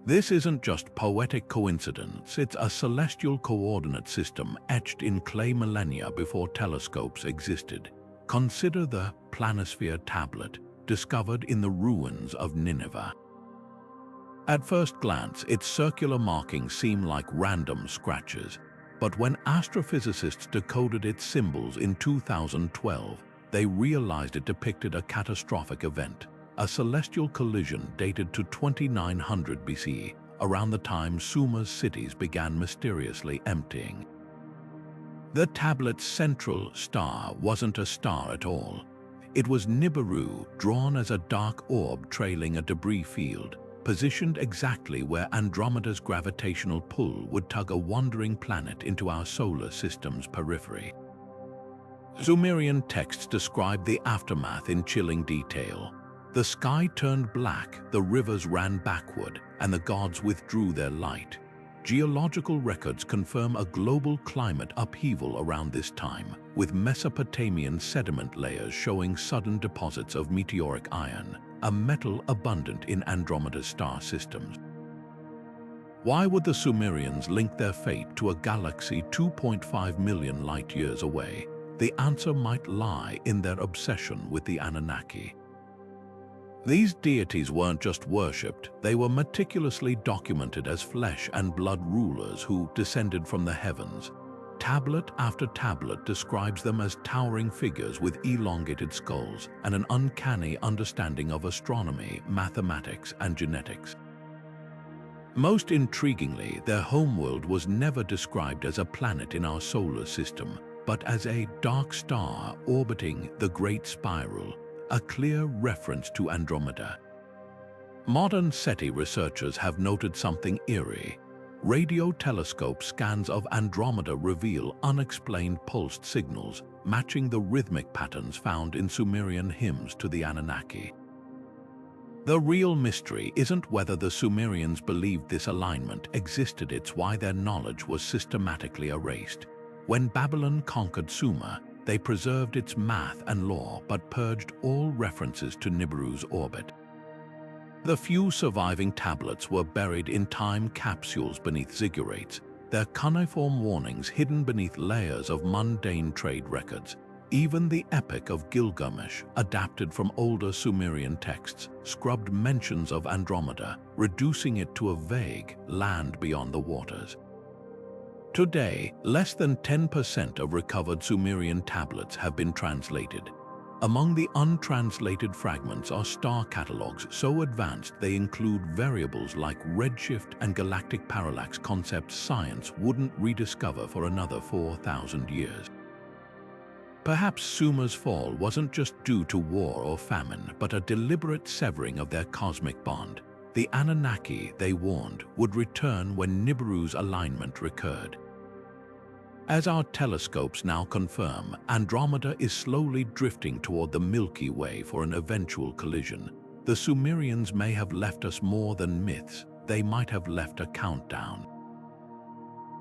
This isn't just poetic coincidence, it's a celestial coordinate system etched in clay millennia before telescopes existed. Consider the planisphere tablet, discovered in the ruins of Nineveh. At first glance, its circular markings seem like random scratches, but when astrophysicists decoded its symbols in 2012, they realized it depicted a catastrophic event, a celestial collision dated to 2900 BC, around the time Sumer's cities began mysteriously emptying. The tablet's central star wasn't a star at all. It was Nibiru, drawn as a dark orb trailing a debris field, positioned exactly where Andromeda's gravitational pull would tug a wandering planet into our solar system's periphery. Sumerian texts describe the aftermath in chilling detail. The sky turned black, the rivers ran backward, and the gods withdrew their light. Geological records confirm a global climate upheaval around this time, with Mesopotamian sediment layers showing sudden deposits of meteoric iron, a metal abundant in Andromeda's star systems. Why would the Sumerians link their fate to a galaxy 2.5 million light-years away? The answer might lie in their obsession with the Anunnaki. These deities weren't just worshipped, they were meticulously documented as flesh and blood rulers who descended from the heavens. Tablet after tablet describes them as towering figures with elongated skulls and an uncanny understanding of astronomy, mathematics, and genetics. Most intriguingly, their homeworld was never described as a planet in our solar system, but as a dark star orbiting the Great Spiral, a clear reference to Andromeda. Modern SETI researchers have noted something eerie. Radio telescope scans of Andromeda reveal unexplained pulsed signals, matching the rhythmic patterns found in Sumerian hymns to the Anunnaki. The real mystery isn't whether the Sumerians believed this alignment existed, it's why their knowledge was systematically erased. When Babylon conquered Sumer, they preserved its math and law but purged all references to Nibiru's orbit. The few surviving tablets were buried in time capsules beneath ziggurats, their cuneiform warnings hidden beneath layers of mundane trade records. Even the Epic of Gilgamesh, adapted from older Sumerian texts, scrubbed mentions of Andromeda, reducing it to a vague land beyond the waters. Today, less than 10% of recovered Sumerian tablets have been translated. Among the untranslated fragments are star catalogues so advanced they include variables like redshift and galactic parallax, concepts science wouldn't rediscover for another 4,000 years. Perhaps Sumer's fall wasn't just due to war or famine, but a deliberate severing of their cosmic bond. The Anunnaki, they warned, would return when Nibiru's alignment recurred. As our telescopes now confirm, Andromeda is slowly drifting toward the Milky Way for an eventual collision. The Sumerians may have left us more than myths, they might have left a countdown.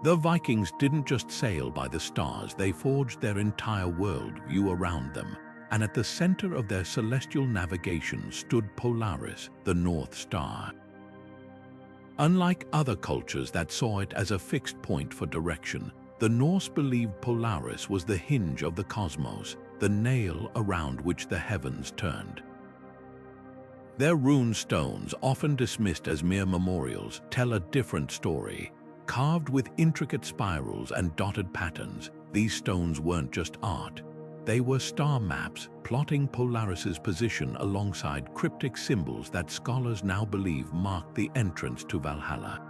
The Vikings didn't just sail by the stars, they forged their entire worldview around them. And at the center of their celestial navigation stood Polaris, the North Star. Unlike other cultures that saw it as a fixed point for direction, The Norse believed Polaris was the hinge of the cosmos, the nail around which the heavens turned. Their rune stones, often dismissed as mere memorials, tell a different story. Carved with intricate spirals and dotted patterns, these stones weren't just art. They were star maps, plotting Polaris's position alongside cryptic symbols that scholars now believe marked the entrance to Valhalla.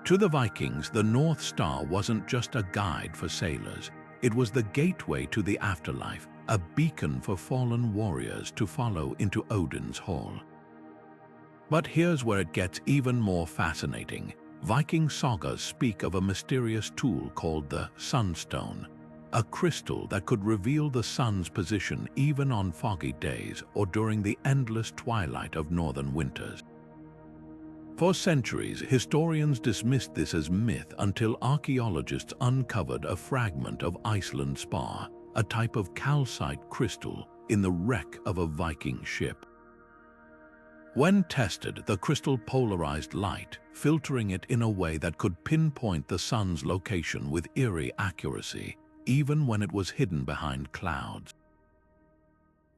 To the Vikings, the North Star wasn't just a guide for sailors. It was the gateway to the afterlife, a beacon for fallen warriors to follow into Odin's hall. But here's where it gets even more fascinating. Viking sagas speak of a mysterious tool called the Sunstone, a crystal that could reveal the sun's position even on foggy days or during the endless twilight of northern winters. For centuries, historians dismissed this as myth until archaeologists uncovered a fragment of Iceland spar, a type of calcite crystal, in the wreck of a Viking ship. When tested, the crystal polarized light, filtering it in a way that could pinpoint the sun's location with eerie accuracy, even when it was hidden behind clouds.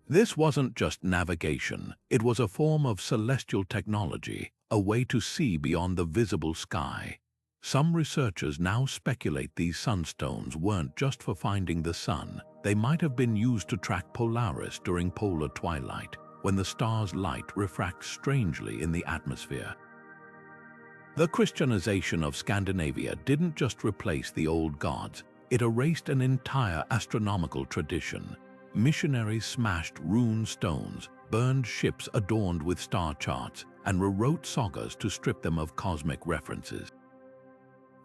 This wasn't just navigation, it was a form of celestial technology, a way to see beyond the visible sky. Some researchers now speculate these sunstones weren't just for finding the sun. They might have been used to track Polaris during polar twilight, when the star's light refracts strangely in the atmosphere. The Christianization of Scandinavia didn't just replace the old gods, it erased an entire astronomical tradition. Missionaries smashed rune stones, burned ships adorned with star charts, and rewrote sagas to strip them of cosmic references.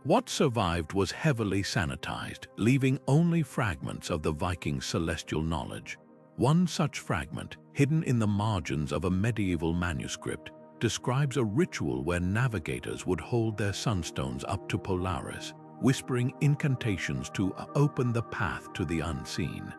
What survived was heavily sanitized, leaving only fragments of the Vikings' celestial knowledge. One such fragment, hidden in the margins of a medieval manuscript, describes a ritual where navigators would hold their sunstones up to Polaris, whispering incantations to open the path to the unseen.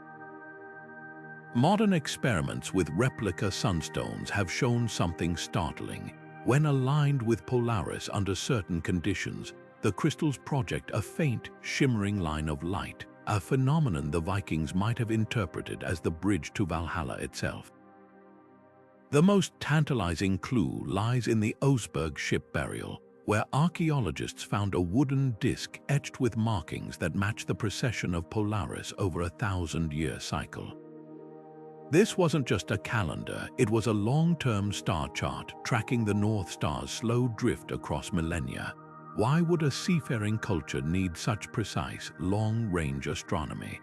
Modern experiments with replica sunstones have shown something startling. When aligned with Polaris under certain conditions, the crystals project a faint, shimmering line of light, a phenomenon the Vikings might have interpreted as the bridge to Valhalla itself. The most tantalizing clue lies in the Oseberg ship burial, where archaeologists found a wooden disc etched with markings that match the precession of Polaris over a 1,000-year cycle. This wasn't just a calendar, it was a long-term star chart tracking the North Star's slow drift across millennia. Why would a seafaring culture need such precise, long-range astronomy?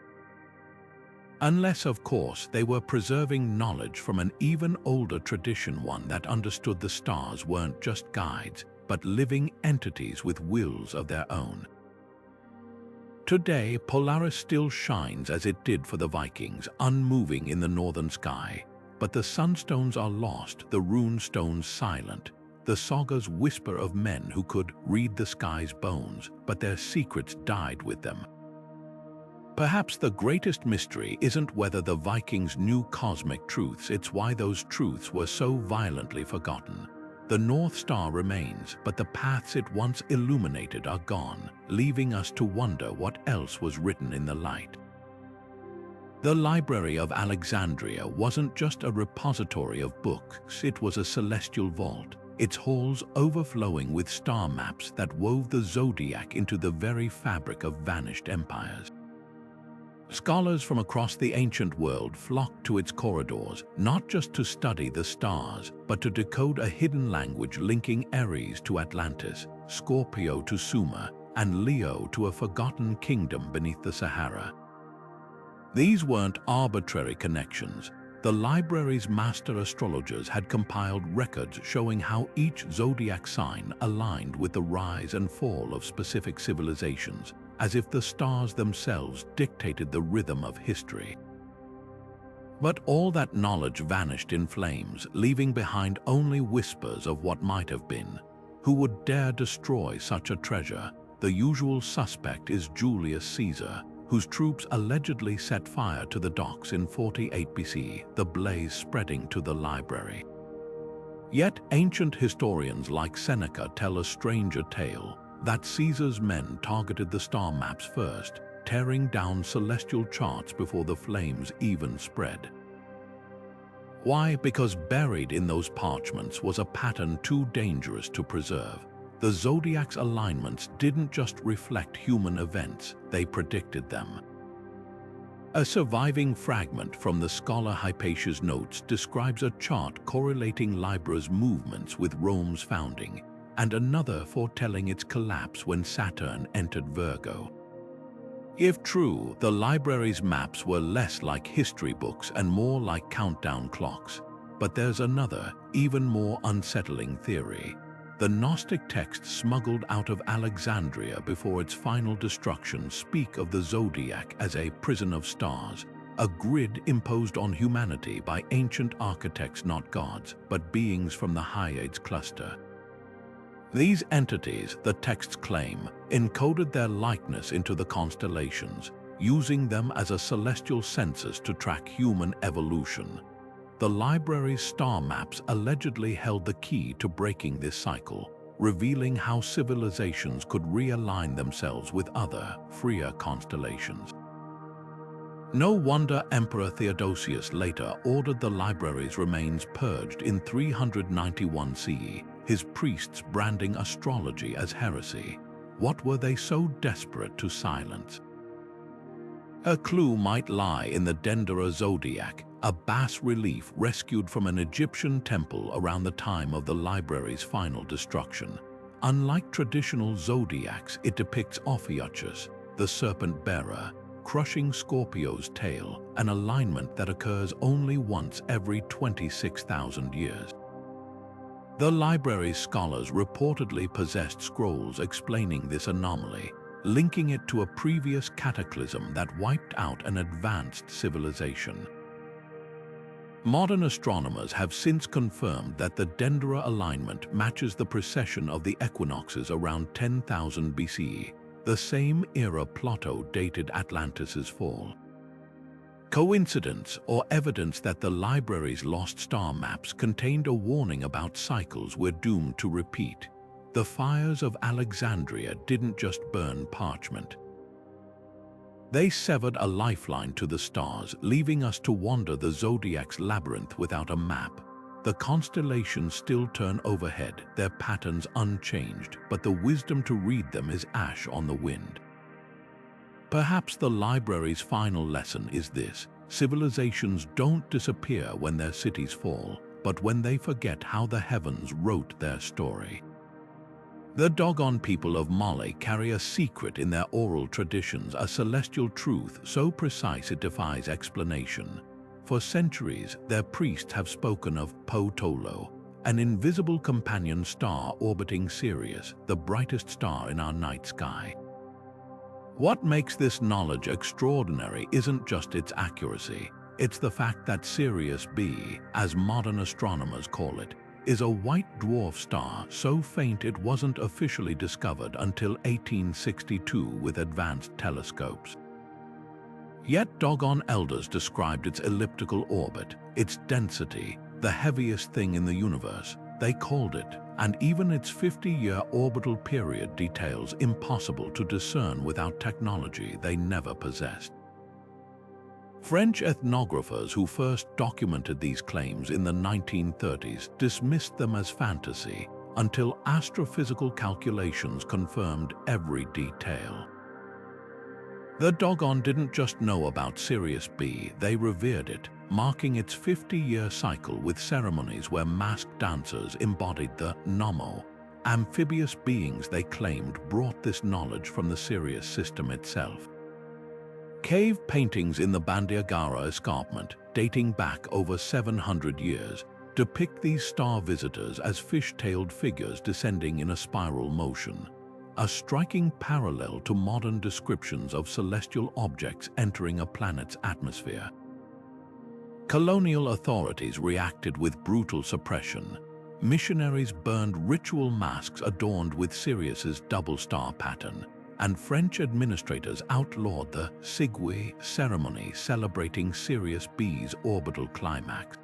Unless, of course, they were preserving knowledge from an even older tradition, one that understood the stars weren't just guides, but living entities with wills of their own. Today, Polaris still shines as it did for the Vikings, unmoving in the northern sky. But the sunstones are lost, the rune stones silent. The sagas whisper of men who could read the sky's bones, but their secrets died with them. Perhaps the greatest mystery isn't whether the Vikings knew cosmic truths, it's why those truths were so violently forgotten. The North Star remains, but the paths it once illuminated are gone, leaving us to wonder what else was written in the light. The Library of Alexandria wasn't just a repository of books, it was a celestial vault, its halls overflowing with star maps that wove the zodiac into the very fabric of vanished empires. Scholars from across the ancient world flocked to its corridors, not just to study the stars, but to decode a hidden language linking Aries to Atlantis, Scorpio to Sumer, and Leo to a forgotten kingdom beneath the Sahara. These weren't arbitrary connections. The library's master astrologers had compiled records showing how each zodiac sign aligned with the rise and fall of specific civilizations, as if the stars themselves dictated the rhythm of history. But all that knowledge vanished in flames, leaving behind only whispers of what might have been. Who would dare destroy such a treasure? The usual suspect is Julius Caesar, whose troops allegedly set fire to the docks in 48 BC, the blaze spreading to the library. Yet ancient historians like Seneca tell a stranger tale. that Caesar's men targeted the star maps first, tearing down celestial charts before the flames even spread. Why? Because buried in those parchments was a pattern too dangerous to preserve. The zodiac's alignments didn't just reflect human events, they predicted them. A surviving fragment from the scholar Hypatia's notes describes a chart correlating Libra's movements with Rome's founding, and another foretelling its collapse when Saturn entered Virgo. If true, the library's maps were less like history books and more like countdown clocks. But there's another, even more unsettling theory. The Gnostic texts smuggled out of Alexandria before its final destruction speak of the zodiac as a prison of stars, a grid imposed on humanity by ancient architects, not gods, but beings from the Pleiades cluster. These entities, the texts claim, encoded their likeness into the constellations, using them as a celestial census to track human evolution. The library's star maps allegedly held the key to breaking this cycle, revealing how civilizations could realign themselves with other, freer constellations. No wonder Emperor Theodosius later ordered the library's remains purged in 391 CE, his priests branding astrology as heresy. What were they so desperate to silence? A clue might lie in the Dendera zodiac, a bas-relief rescued from an Egyptian temple around the time of the library's final destruction. Unlike traditional zodiacs, it depicts Ophiuchus, the serpent-bearer, crushing Scorpio's tail, an alignment that occurs only once every 26,000 years. The library's scholars reportedly possessed scrolls explaining this anomaly, linking it to a previous cataclysm that wiped out an advanced civilization. Modern astronomers have since confirmed that the Dendera alignment matches the precession of the equinoxes around 10,000 BCE, the same era Plato dated Atlantis's fall. Coincidence or evidence that the library's lost star maps contained a warning about cycles we're doomed to repeat? The fires of Alexandria didn't just burn parchment. They severed a lifeline to the stars, leaving us to wander the zodiac's labyrinth without a map. The constellations still turn overhead, their patterns unchanged, but the wisdom to read them is ash on the wind. Perhaps the library's final lesson is this: civilizations don't disappear when their cities fall, but when they forget how the heavens wrote their story. The Dogon people of Mali carry a secret in their oral traditions, a celestial truth so precise it defies explanation. For centuries, their priests have spoken of Potolo, an invisible companion star orbiting Sirius, the brightest star in our night sky. What makes this knowledge extraordinary isn't just its accuracy, it's the fact that Sirius B, as modern astronomers call it, is a white dwarf star so faint it wasn't officially discovered until 1862 with advanced telescopes. Yet Dogon elders described its elliptical orbit, its density, the heaviest thing in the universe, they called it, and even its 50-year orbital period details impossible to discern without technology they never possessed. French ethnographers who first documented these claims in the 1930s dismissed them as fantasy until astrophysical calculations confirmed every detail. The Dogon didn't just know about Sirius B, they revered it, marking its 50-year cycle with ceremonies where masked dancers embodied the Nomo, amphibious beings they claimed brought this knowledge from the Sirius system itself. Cave paintings in the Bandiagara escarpment, dating back over 700 years, depict these star visitors as fish-tailed figures descending in a spiral motion, a striking parallel to modern descriptions of celestial objects entering a planet's atmosphere. Colonial authorities reacted with brutal suppression. Missionaries burned ritual masks adorned with Sirius's double star pattern, and French administrators outlawed the Sigui ceremony celebrating Sirius B's orbital climax.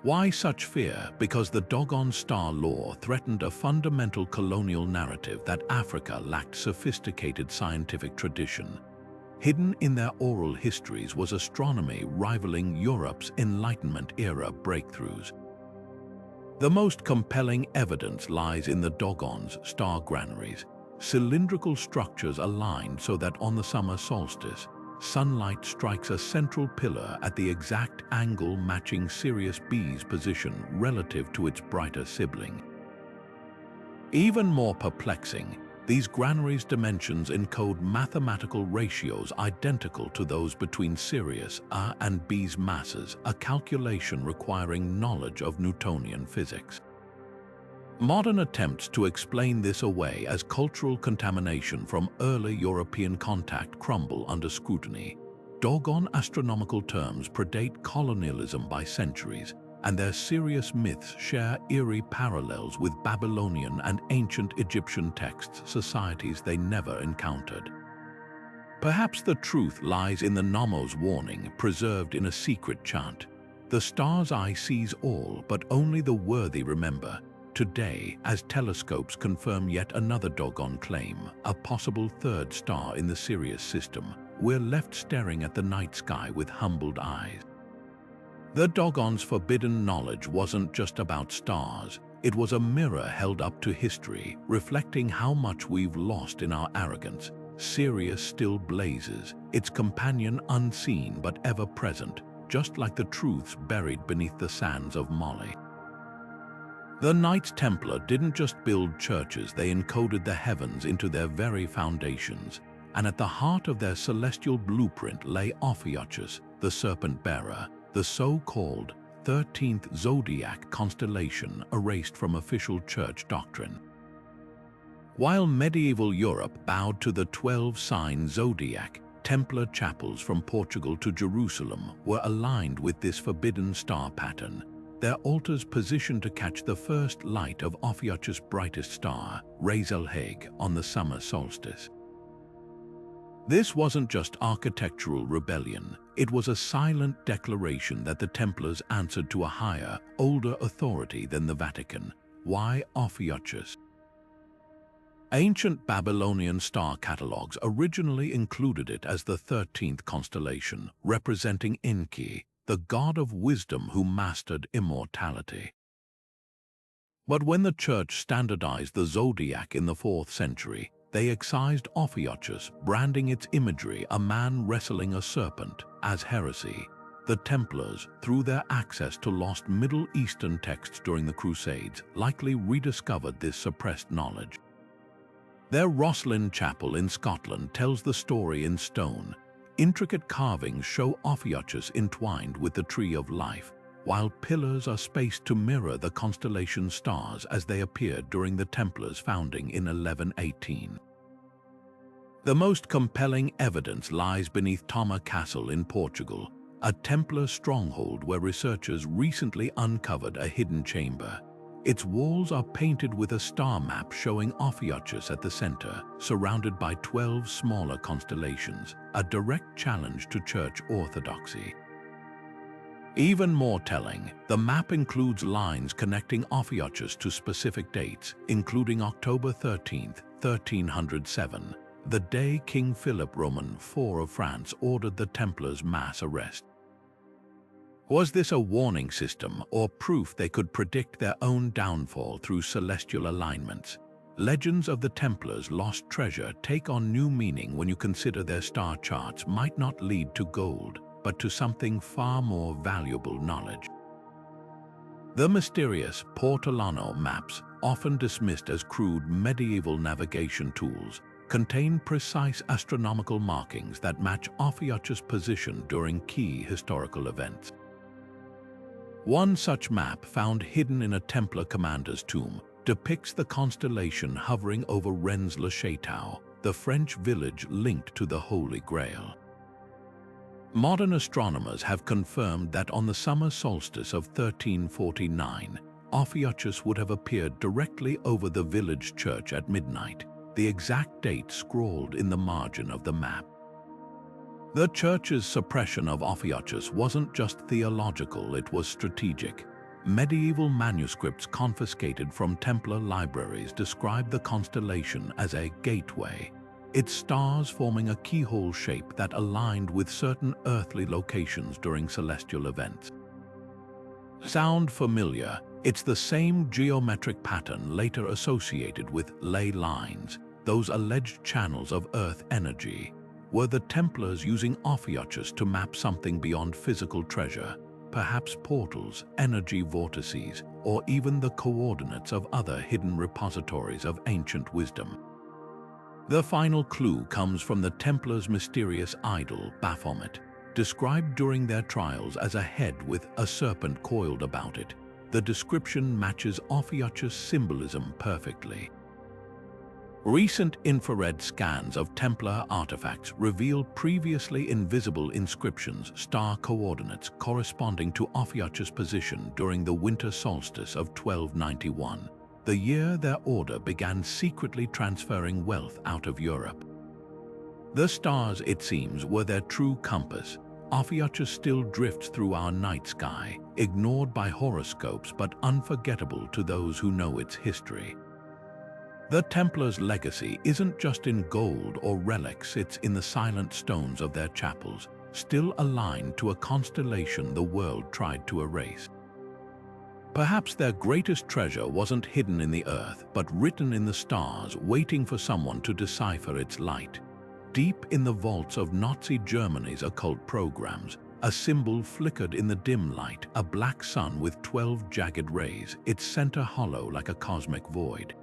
Why such fear? Because the Dogon star lore threatened a fundamental colonial narrative that Africa lacked sophisticated scientific tradition. Hidden in their oral histories was astronomy rivaling Europe's Enlightenment-era breakthroughs. The most compelling evidence lies in the Dogon's star granaries, cylindrical structures aligned so that on the summer solstice, sunlight strikes a central pillar at the exact angle matching Sirius B's position relative to its brighter sibling. Even more perplexing, these granaries' dimensions encode mathematical ratios identical to those between Sirius A and B's masses, a calculation requiring knowledge of Newtonian physics. Modern attempts to explain this away as cultural contamination from early European contact crumble under scrutiny. Dogon astronomical terms predate colonialism by centuries, and their Sirius myths share eerie parallels with Babylonian and ancient Egyptian texts, societies they never encountered. Perhaps the truth lies in the Nomo's warning preserved in a secret chant. The star's eye sees all, but only the worthy remember. Today, as telescopes confirm yet another Dogon claim, a possible third star in the Sirius system, we're left staring at the night sky with humbled eyes. The Dogon's forbidden knowledge wasn't just about stars, it was a mirror held up to history, reflecting how much we've lost in our arrogance. Sirius still blazes, its companion unseen but ever present, just like the truths buried beneath the sands of Mali. The Knights Templar didn't just build churches, they encoded the heavens into their very foundations, and at the heart of their celestial blueprint lay Ophiuchus, the serpent-bearer, the so-called 13th zodiac constellation erased from official church doctrine. While medieval Europe bowed to the 12-sign zodiac, Templar chapels from Portugal to Jerusalem were aligned with this forbidden star pattern, their altars positioned to catch the first light of Ophiuchus' brightest star, Res El Hague, on the summer solstice. This wasn't just architectural rebellion, it was a silent declaration that the Templars answered to a higher, older authority than the Vatican. Why Ophiuchus? Ancient Babylonian star catalogues originally included it as the 13th constellation, representing Inca, the god of wisdom who mastered immortality. But when the church standardized the zodiac in the 4th century, they excised Ophiuchus, branding its imagery, a man wrestling a serpent, as heresy. The Templars, through their access to lost Middle Eastern texts during the Crusades, likely rediscovered this suppressed knowledge. Their Rosslyn Chapel in Scotland tells the story in stone. Intricate carvings show Ophiuchus entwined with the Tree of Life, while pillars are spaced to mirror the constellation stars as they appeared during the Templars' founding in 1118. The most compelling evidence lies beneath Toma Castle in Portugal, a Templar stronghold where researchers recently uncovered a hidden chamber. Its walls are painted with a star map showing Ophiuchus at the center, surrounded by 12 smaller constellations, a direct challenge to church orthodoxy. Even more telling, the map includes lines connecting Ophiuchus to specific dates, including October 13, 1307, the day King Philip Roman IV of France ordered the Templars' mass arrest. Was this a warning system or proof they could predict their own downfall through celestial alignments? Legends of the Templars' lost treasure take on new meaning when you consider their star charts might not lead to gold, but to something far more valuable: knowledge. The mysterious Portolano maps, often dismissed as crude medieval navigation tools, contain precise astronomical markings that match Ophiuchus' position during key historical events. One such map, found hidden in a Templar commander's tomb, depicts the constellation hovering over Rennes-le-Château, the French village linked to the Holy Grail. Modern astronomers have confirmed that on the summer solstice of 1349, Ophiuchus would have appeared directly over the village church at midnight, the exact date scrawled in the margin of the map. The church's suppression of Ophiuchus wasn't just theological, it was strategic. medieval manuscripts confiscated from Templar libraries describe the constellation as a gateway, its stars forming a keyhole shape that aligned with certain earthly locations during celestial events. Sound familiar? It's the same geometric pattern later associated with ley lines, those alleged channels of Earth energy. Were the Templars using Ophiuchus to map something beyond physical treasure, perhaps portals, energy vortices, or even the coordinates of other hidden repositories of ancient wisdom? The final clue comes from the Templars' mysterious idol, Baphomet, described during their trials as a head with a serpent coiled about it. The description matches Ophiuchus' symbolism perfectly. Recent infrared scans of Templar artifacts reveal previously invisible inscriptions, star coordinates corresponding to Ophiuchus' position during the winter solstice of 1291, the year their order began secretly transferring wealth out of Europe. The stars, it seems, were their true compass. Ophiuchus still drifts through our night sky, ignored by horoscopes but unforgettable to those who know its history. The Templars' legacy isn't just in gold or relics, it's in the silent stones of their chapels, still aligned to a constellation the world tried to erase. Perhaps their greatest treasure wasn't hidden in the earth, but written in the stars, waiting for someone to decipher its light. Deep in the vaults of Nazi Germany's occult programs, a symbol flickered in the dim light, a black sun with 12 jagged rays, its center hollow like a cosmic void.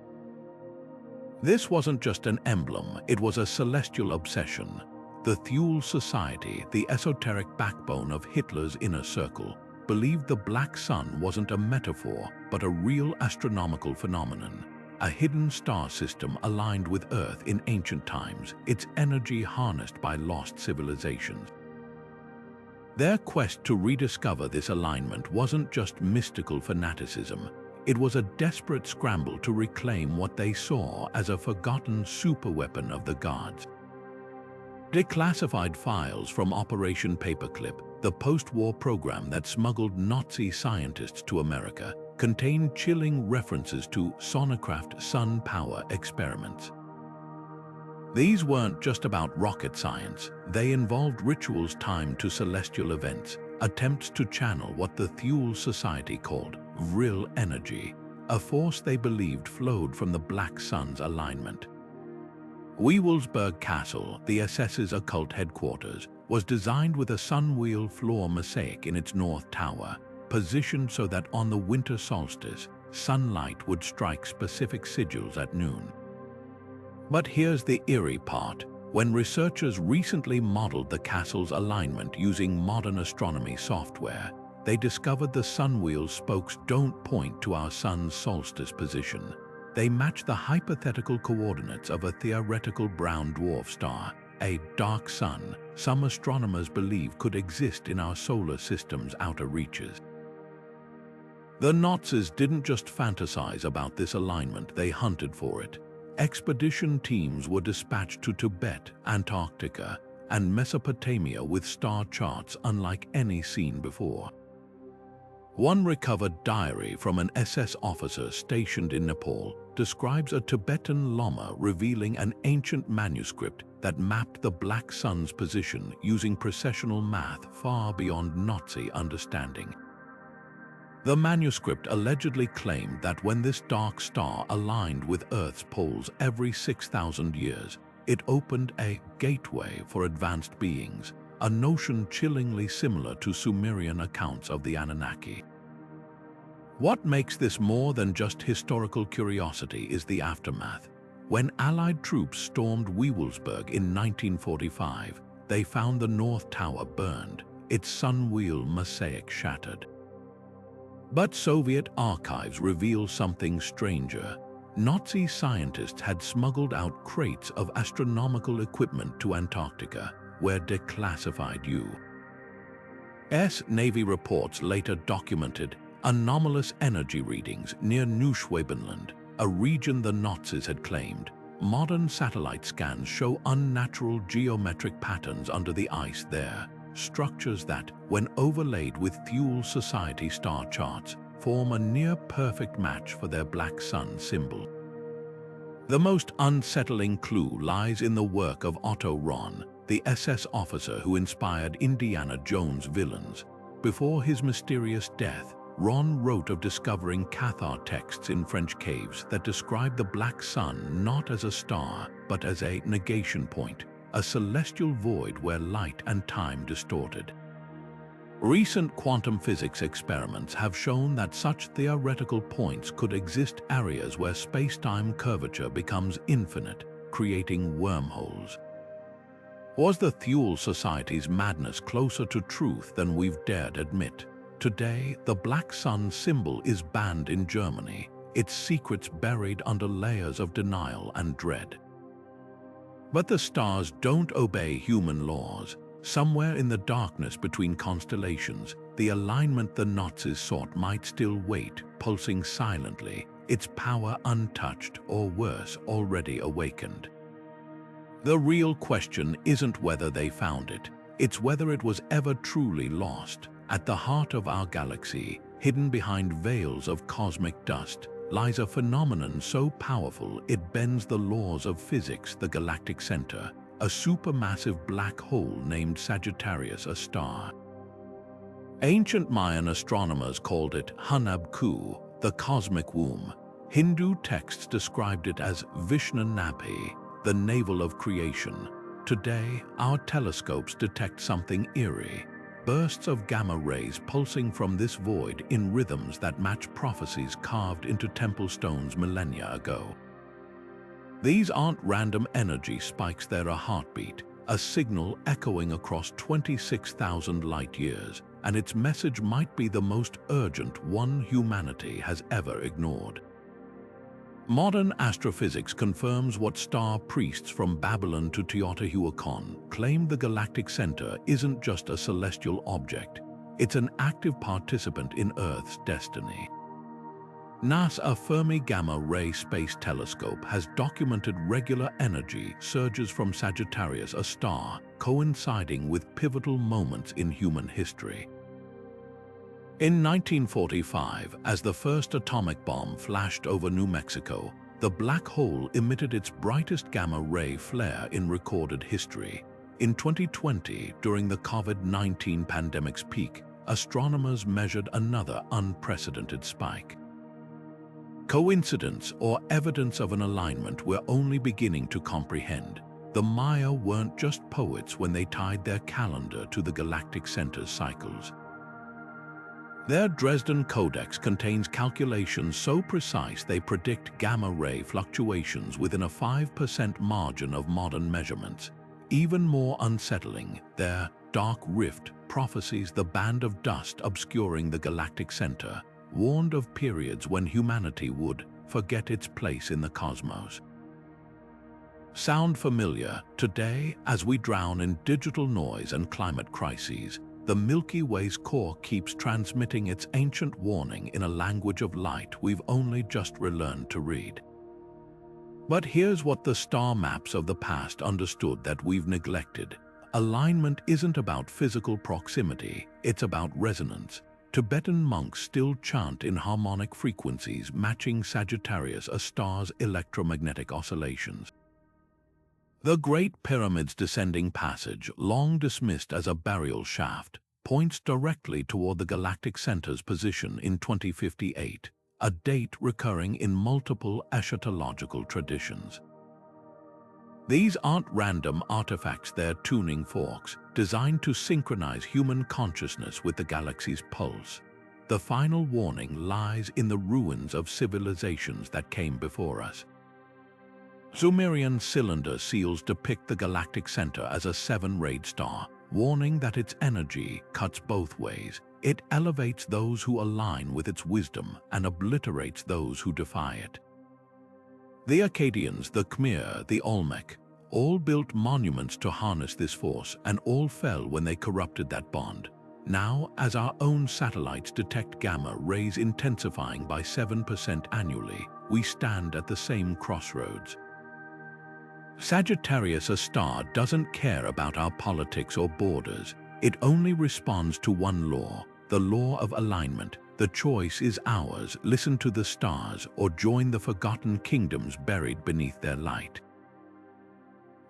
This wasn't just an emblem, it was a celestial obsession. The Thule Society, the esoteric backbone of Hitler's inner circle, believed the black sun wasn't a metaphor, but a real astronomical phenomenon. A hidden star system aligned with Earth in ancient times, its energy harnessed by lost civilizations. Their quest to rediscover this alignment wasn't just mystical fanaticism. It was a desperate scramble to reclaim what they saw as a forgotten superweapon of the gods. Declassified files from Operation Paperclip, the post-war program that smuggled Nazi scientists to America, contained chilling references to sonocraft sun power experiments. These weren't just about rocket science, they involved rituals timed to celestial events, attempts to channel what the Thule Society called Vril energy, a force they believed flowed from the Black Sun's alignment. Wewelsburg Castle, the SS's occult headquarters, was designed with a sun-wheel floor mosaic in its north tower, positioned so that on the winter solstice, sunlight would strike specific sigils at noon. But here's the eerie part. When researchers recently modeled the castle's alignment using modern astronomy software, they discovered the sunwheel spokes don't point to our sun's solstice position. They match the hypothetical coordinates of a theoretical brown dwarf star, a dark sun some astronomers believe could exist in our solar system's outer reaches. The Nazis didn't just fantasize about this alignment, they hunted for it. Expedition teams were dispatched to Tibet, Antarctica, and Mesopotamia with star charts unlike any seen before. One recovered diary from an SS officer stationed in Nepal describes a Tibetan Lama revealing an ancient manuscript that mapped the Black Sun's position using precessional math far beyond Nazi understanding. The manuscript allegedly claimed that when this dark star aligned with Earth's poles every 6,000 years, it opened a gateway for advanced beings, a notion chillingly similar to Sumerian accounts of the Anunnaki. What makes this more than just historical curiosity is the aftermath. When Allied troops stormed Wewelsburg in 1945, they found the North Tower burned, its sun-wheel mosaic shattered. But Soviet archives reveal something stranger. Nazi scientists had smuggled out crates of astronomical equipment to Antarctica, where declassified U.S. Navy reports later documented anomalous energy readings near Neuschwabenland, a region the Nazis had claimed. Modern satellite scans show unnatural geometric patterns under the ice there, structures that, when overlaid with Thule Society star charts, form a near-perfect match for their black sun symbol. The most unsettling clue lies in the work of Otto Ron, the SS officer who inspired Indiana Jones' villains. Before his mysterious death, Ron wrote of discovering Cathar texts in French caves that describe the black sun not as a star, but as a negation point, a celestial void where light and time distorted. Recent quantum physics experiments have shown that such theoretical points could exist areas where space-time curvature becomes infinite, creating wormholes. Was the Thule Society's madness closer to truth than we've dared admit? Today, the black sun symbol is banned in Germany, its secrets buried under layers of denial and dread. But the stars don't obey human laws. Somewhere in the darkness between constellations, the alignment the Nazis sought might still wait, pulsing silently, its power untouched or worse, already awakened. The real question isn't whether they found it, it's whether it was ever truly lost. At the heart of our galaxy, hidden behind veils of cosmic dust, lies a phenomenon so powerful it bends the laws of physics, the galactic center, a supermassive black hole named Sagittarius, a star. Ancient Mayan astronomers called it Hunab-Ku, the cosmic womb. Hindu texts described it as Vishnu-Nabhi, the navel of creation. Today, our telescopes detect something eerie, bursts of gamma rays pulsing from this void in rhythms that match prophecies carved into temple stones millennia ago. These aren't random energy spikes, they're a heartbeat, a signal echoing across 26,000 light-years, and its message might be the most urgent one humanity has ever ignored. Modern astrophysics confirms what star priests from Babylon to Teotihuacan claimed: the galactic center isn't just a celestial object, it's an active participant in Earth's destiny. NASA's Fermi Gamma Ray Space Telescope has documented regular energy surges from Sagittarius, a star, coinciding with pivotal moments in human history. In 1945, as the first atomic bomb flashed over New Mexico, the black hole emitted its brightest gamma-ray flare in recorded history. In 2020, during the COVID-19 pandemic's peak, astronomers measured another unprecedented spike. Coincidence or evidence of an alignment we're only beginning to comprehend. The Maya weren't just poets when they tied their calendar to the galactic center's cycles. Their Dresden Codex contains calculations so precise they predict gamma-ray fluctuations within a 5% margin of modern measurements. Even more unsettling, their Dark Rift prophecies the band of dust obscuring the galactic center, warned of periods when humanity would forget its place in the cosmos. Sound familiar? Today, as we drown in digital noise and climate crises, the Milky Way's core keeps transmitting its ancient warning in a language of light we've only just relearned to read. But here's what the star maps of the past understood that we've neglected. Alignment isn't about physical proximity, it's about resonance. Tibetan monks still chant in harmonic frequencies matching Sagittarius, a star's electromagnetic oscillations. The Great Pyramid's descending passage, long dismissed as a burial shaft, points directly toward the galactic center's position in 2058, a date recurring in multiple eschatological traditions. These aren't random artifacts, they're tuning forks, designed to synchronize human consciousness with the galaxy's pulse. The final warning lies in the ruins of civilizations that came before us. Sumerian cylinder seals depict the galactic center as a 7-rayed star, warning that its energy cuts both ways. It elevates those who align with its wisdom and obliterates those who defy it. The Akkadians, the Khmer, the Olmec, all built monuments to harness this force, and all fell when they corrupted that bond. Now, as our own satellites detect gamma rays intensifying by 7% annually, we stand at the same crossroads. Sagittarius, a star, doesn't care about our politics or borders. It only responds to one law, the law of alignment. The choice is ours: listen to the stars or join the forgotten kingdoms buried beneath their light.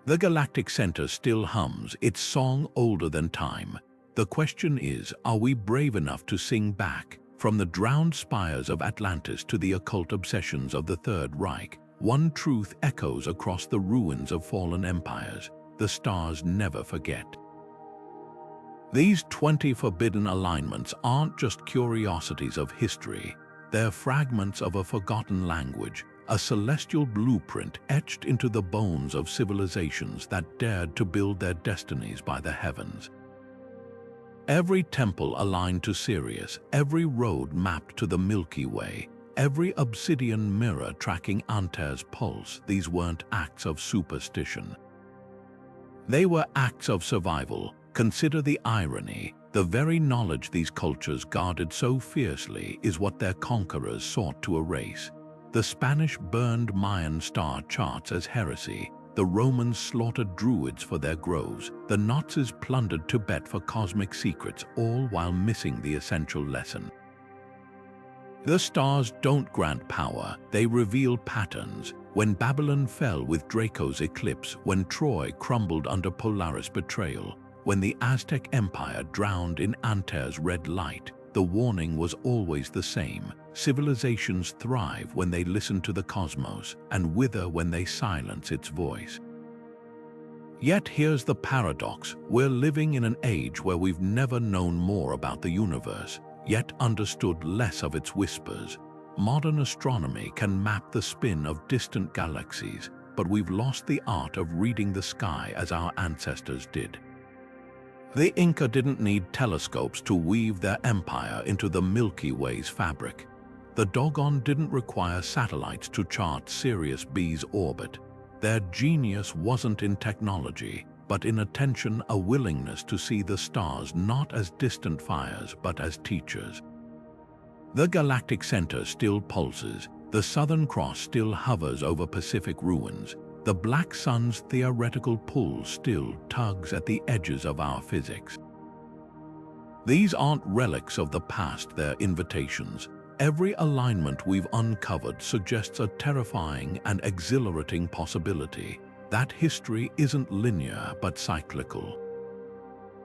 The galactic center still hums, its song older than time. The question is, are we brave enough to sing back? From the drowned spires of Atlantis to the occult obsessions of the Third Reich, one truth echoes across the ruins of fallen empires: the stars never forget. These 20 forbidden alignments aren't just curiosities of history. They're fragments of a forgotten language, a celestial blueprint etched into the bones of civilizations that dared to build their destinies by the heavens. Every temple aligned to Sirius, every road mapped to the Milky Way, every obsidian mirror tracking Antare's pulse, these weren't acts of superstition. They were acts of survival. Consider the irony. The very knowledge these cultures guarded so fiercely is what their conquerors sought to erase. The Spanish burned Mayan star charts as heresy. The Romans slaughtered druids for their groves. The Nazis plundered Tibet for cosmic secrets, all while missing the essential lesson. The stars don't grant power, they reveal patterns. When Babylon fell with Draco's eclipse, when Troy crumbled under Polaris' betrayal, when the Aztec Empire drowned in Antare's red light, the warning was always the same: civilizations thrive when they listen to the cosmos, and wither when they silence its voice. Yet here's the paradox: we're living in an age where we've never known more about the universe, yet understood less of its whispers. Modern astronomy can map the spin of distant galaxies, but we've lost the art of reading the sky as our ancestors did. The Inca didn't need telescopes to weave their empire into the Milky Way's fabric. The Dogon didn't require satellites to chart Sirius B's orbit. Their genius wasn't in technology, but in attention, a willingness to see the stars not as distant fires, but as teachers. The galactic center still pulses. The Southern Cross still hovers over Pacific ruins. The Black Sun's theoretical pull still tugs at the edges of our physics. These aren't relics of the past, they're invitations. Every alignment we've uncovered suggests a terrifying and exhilarating possibility: that history isn't linear but cyclical.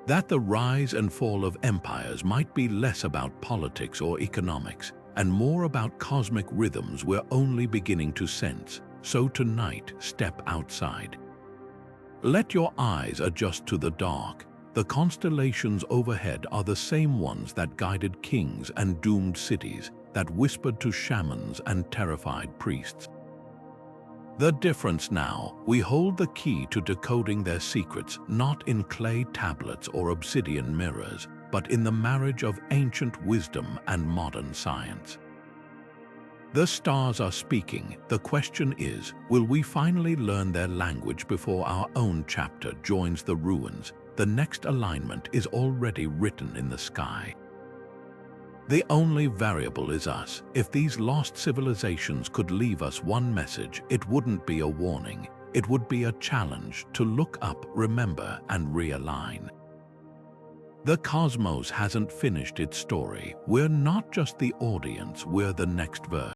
That the rise and fall of empires might be less about politics or economics, and more about cosmic rhythms we're only beginning to sense. So tonight, step outside. Let your eyes adjust to the dark. The constellations overhead are the same ones that guided kings and doomed cities, that whispered to shamans and terrified priests. The difference now: we hold the key to decoding their secrets, not in clay tablets or obsidian mirrors, but in the marriage of ancient wisdom and modern science. The stars are speaking. The question is, will we finally learn their language before our own chapter joins the ruins? The next alignment is already written in the sky. The only variable is us. If these lost civilizations could leave us one message, it wouldn't be a warning. It would be a challenge to look up, remember, and realign. The cosmos hasn't finished its story. We're not just the audience, we're the next verse.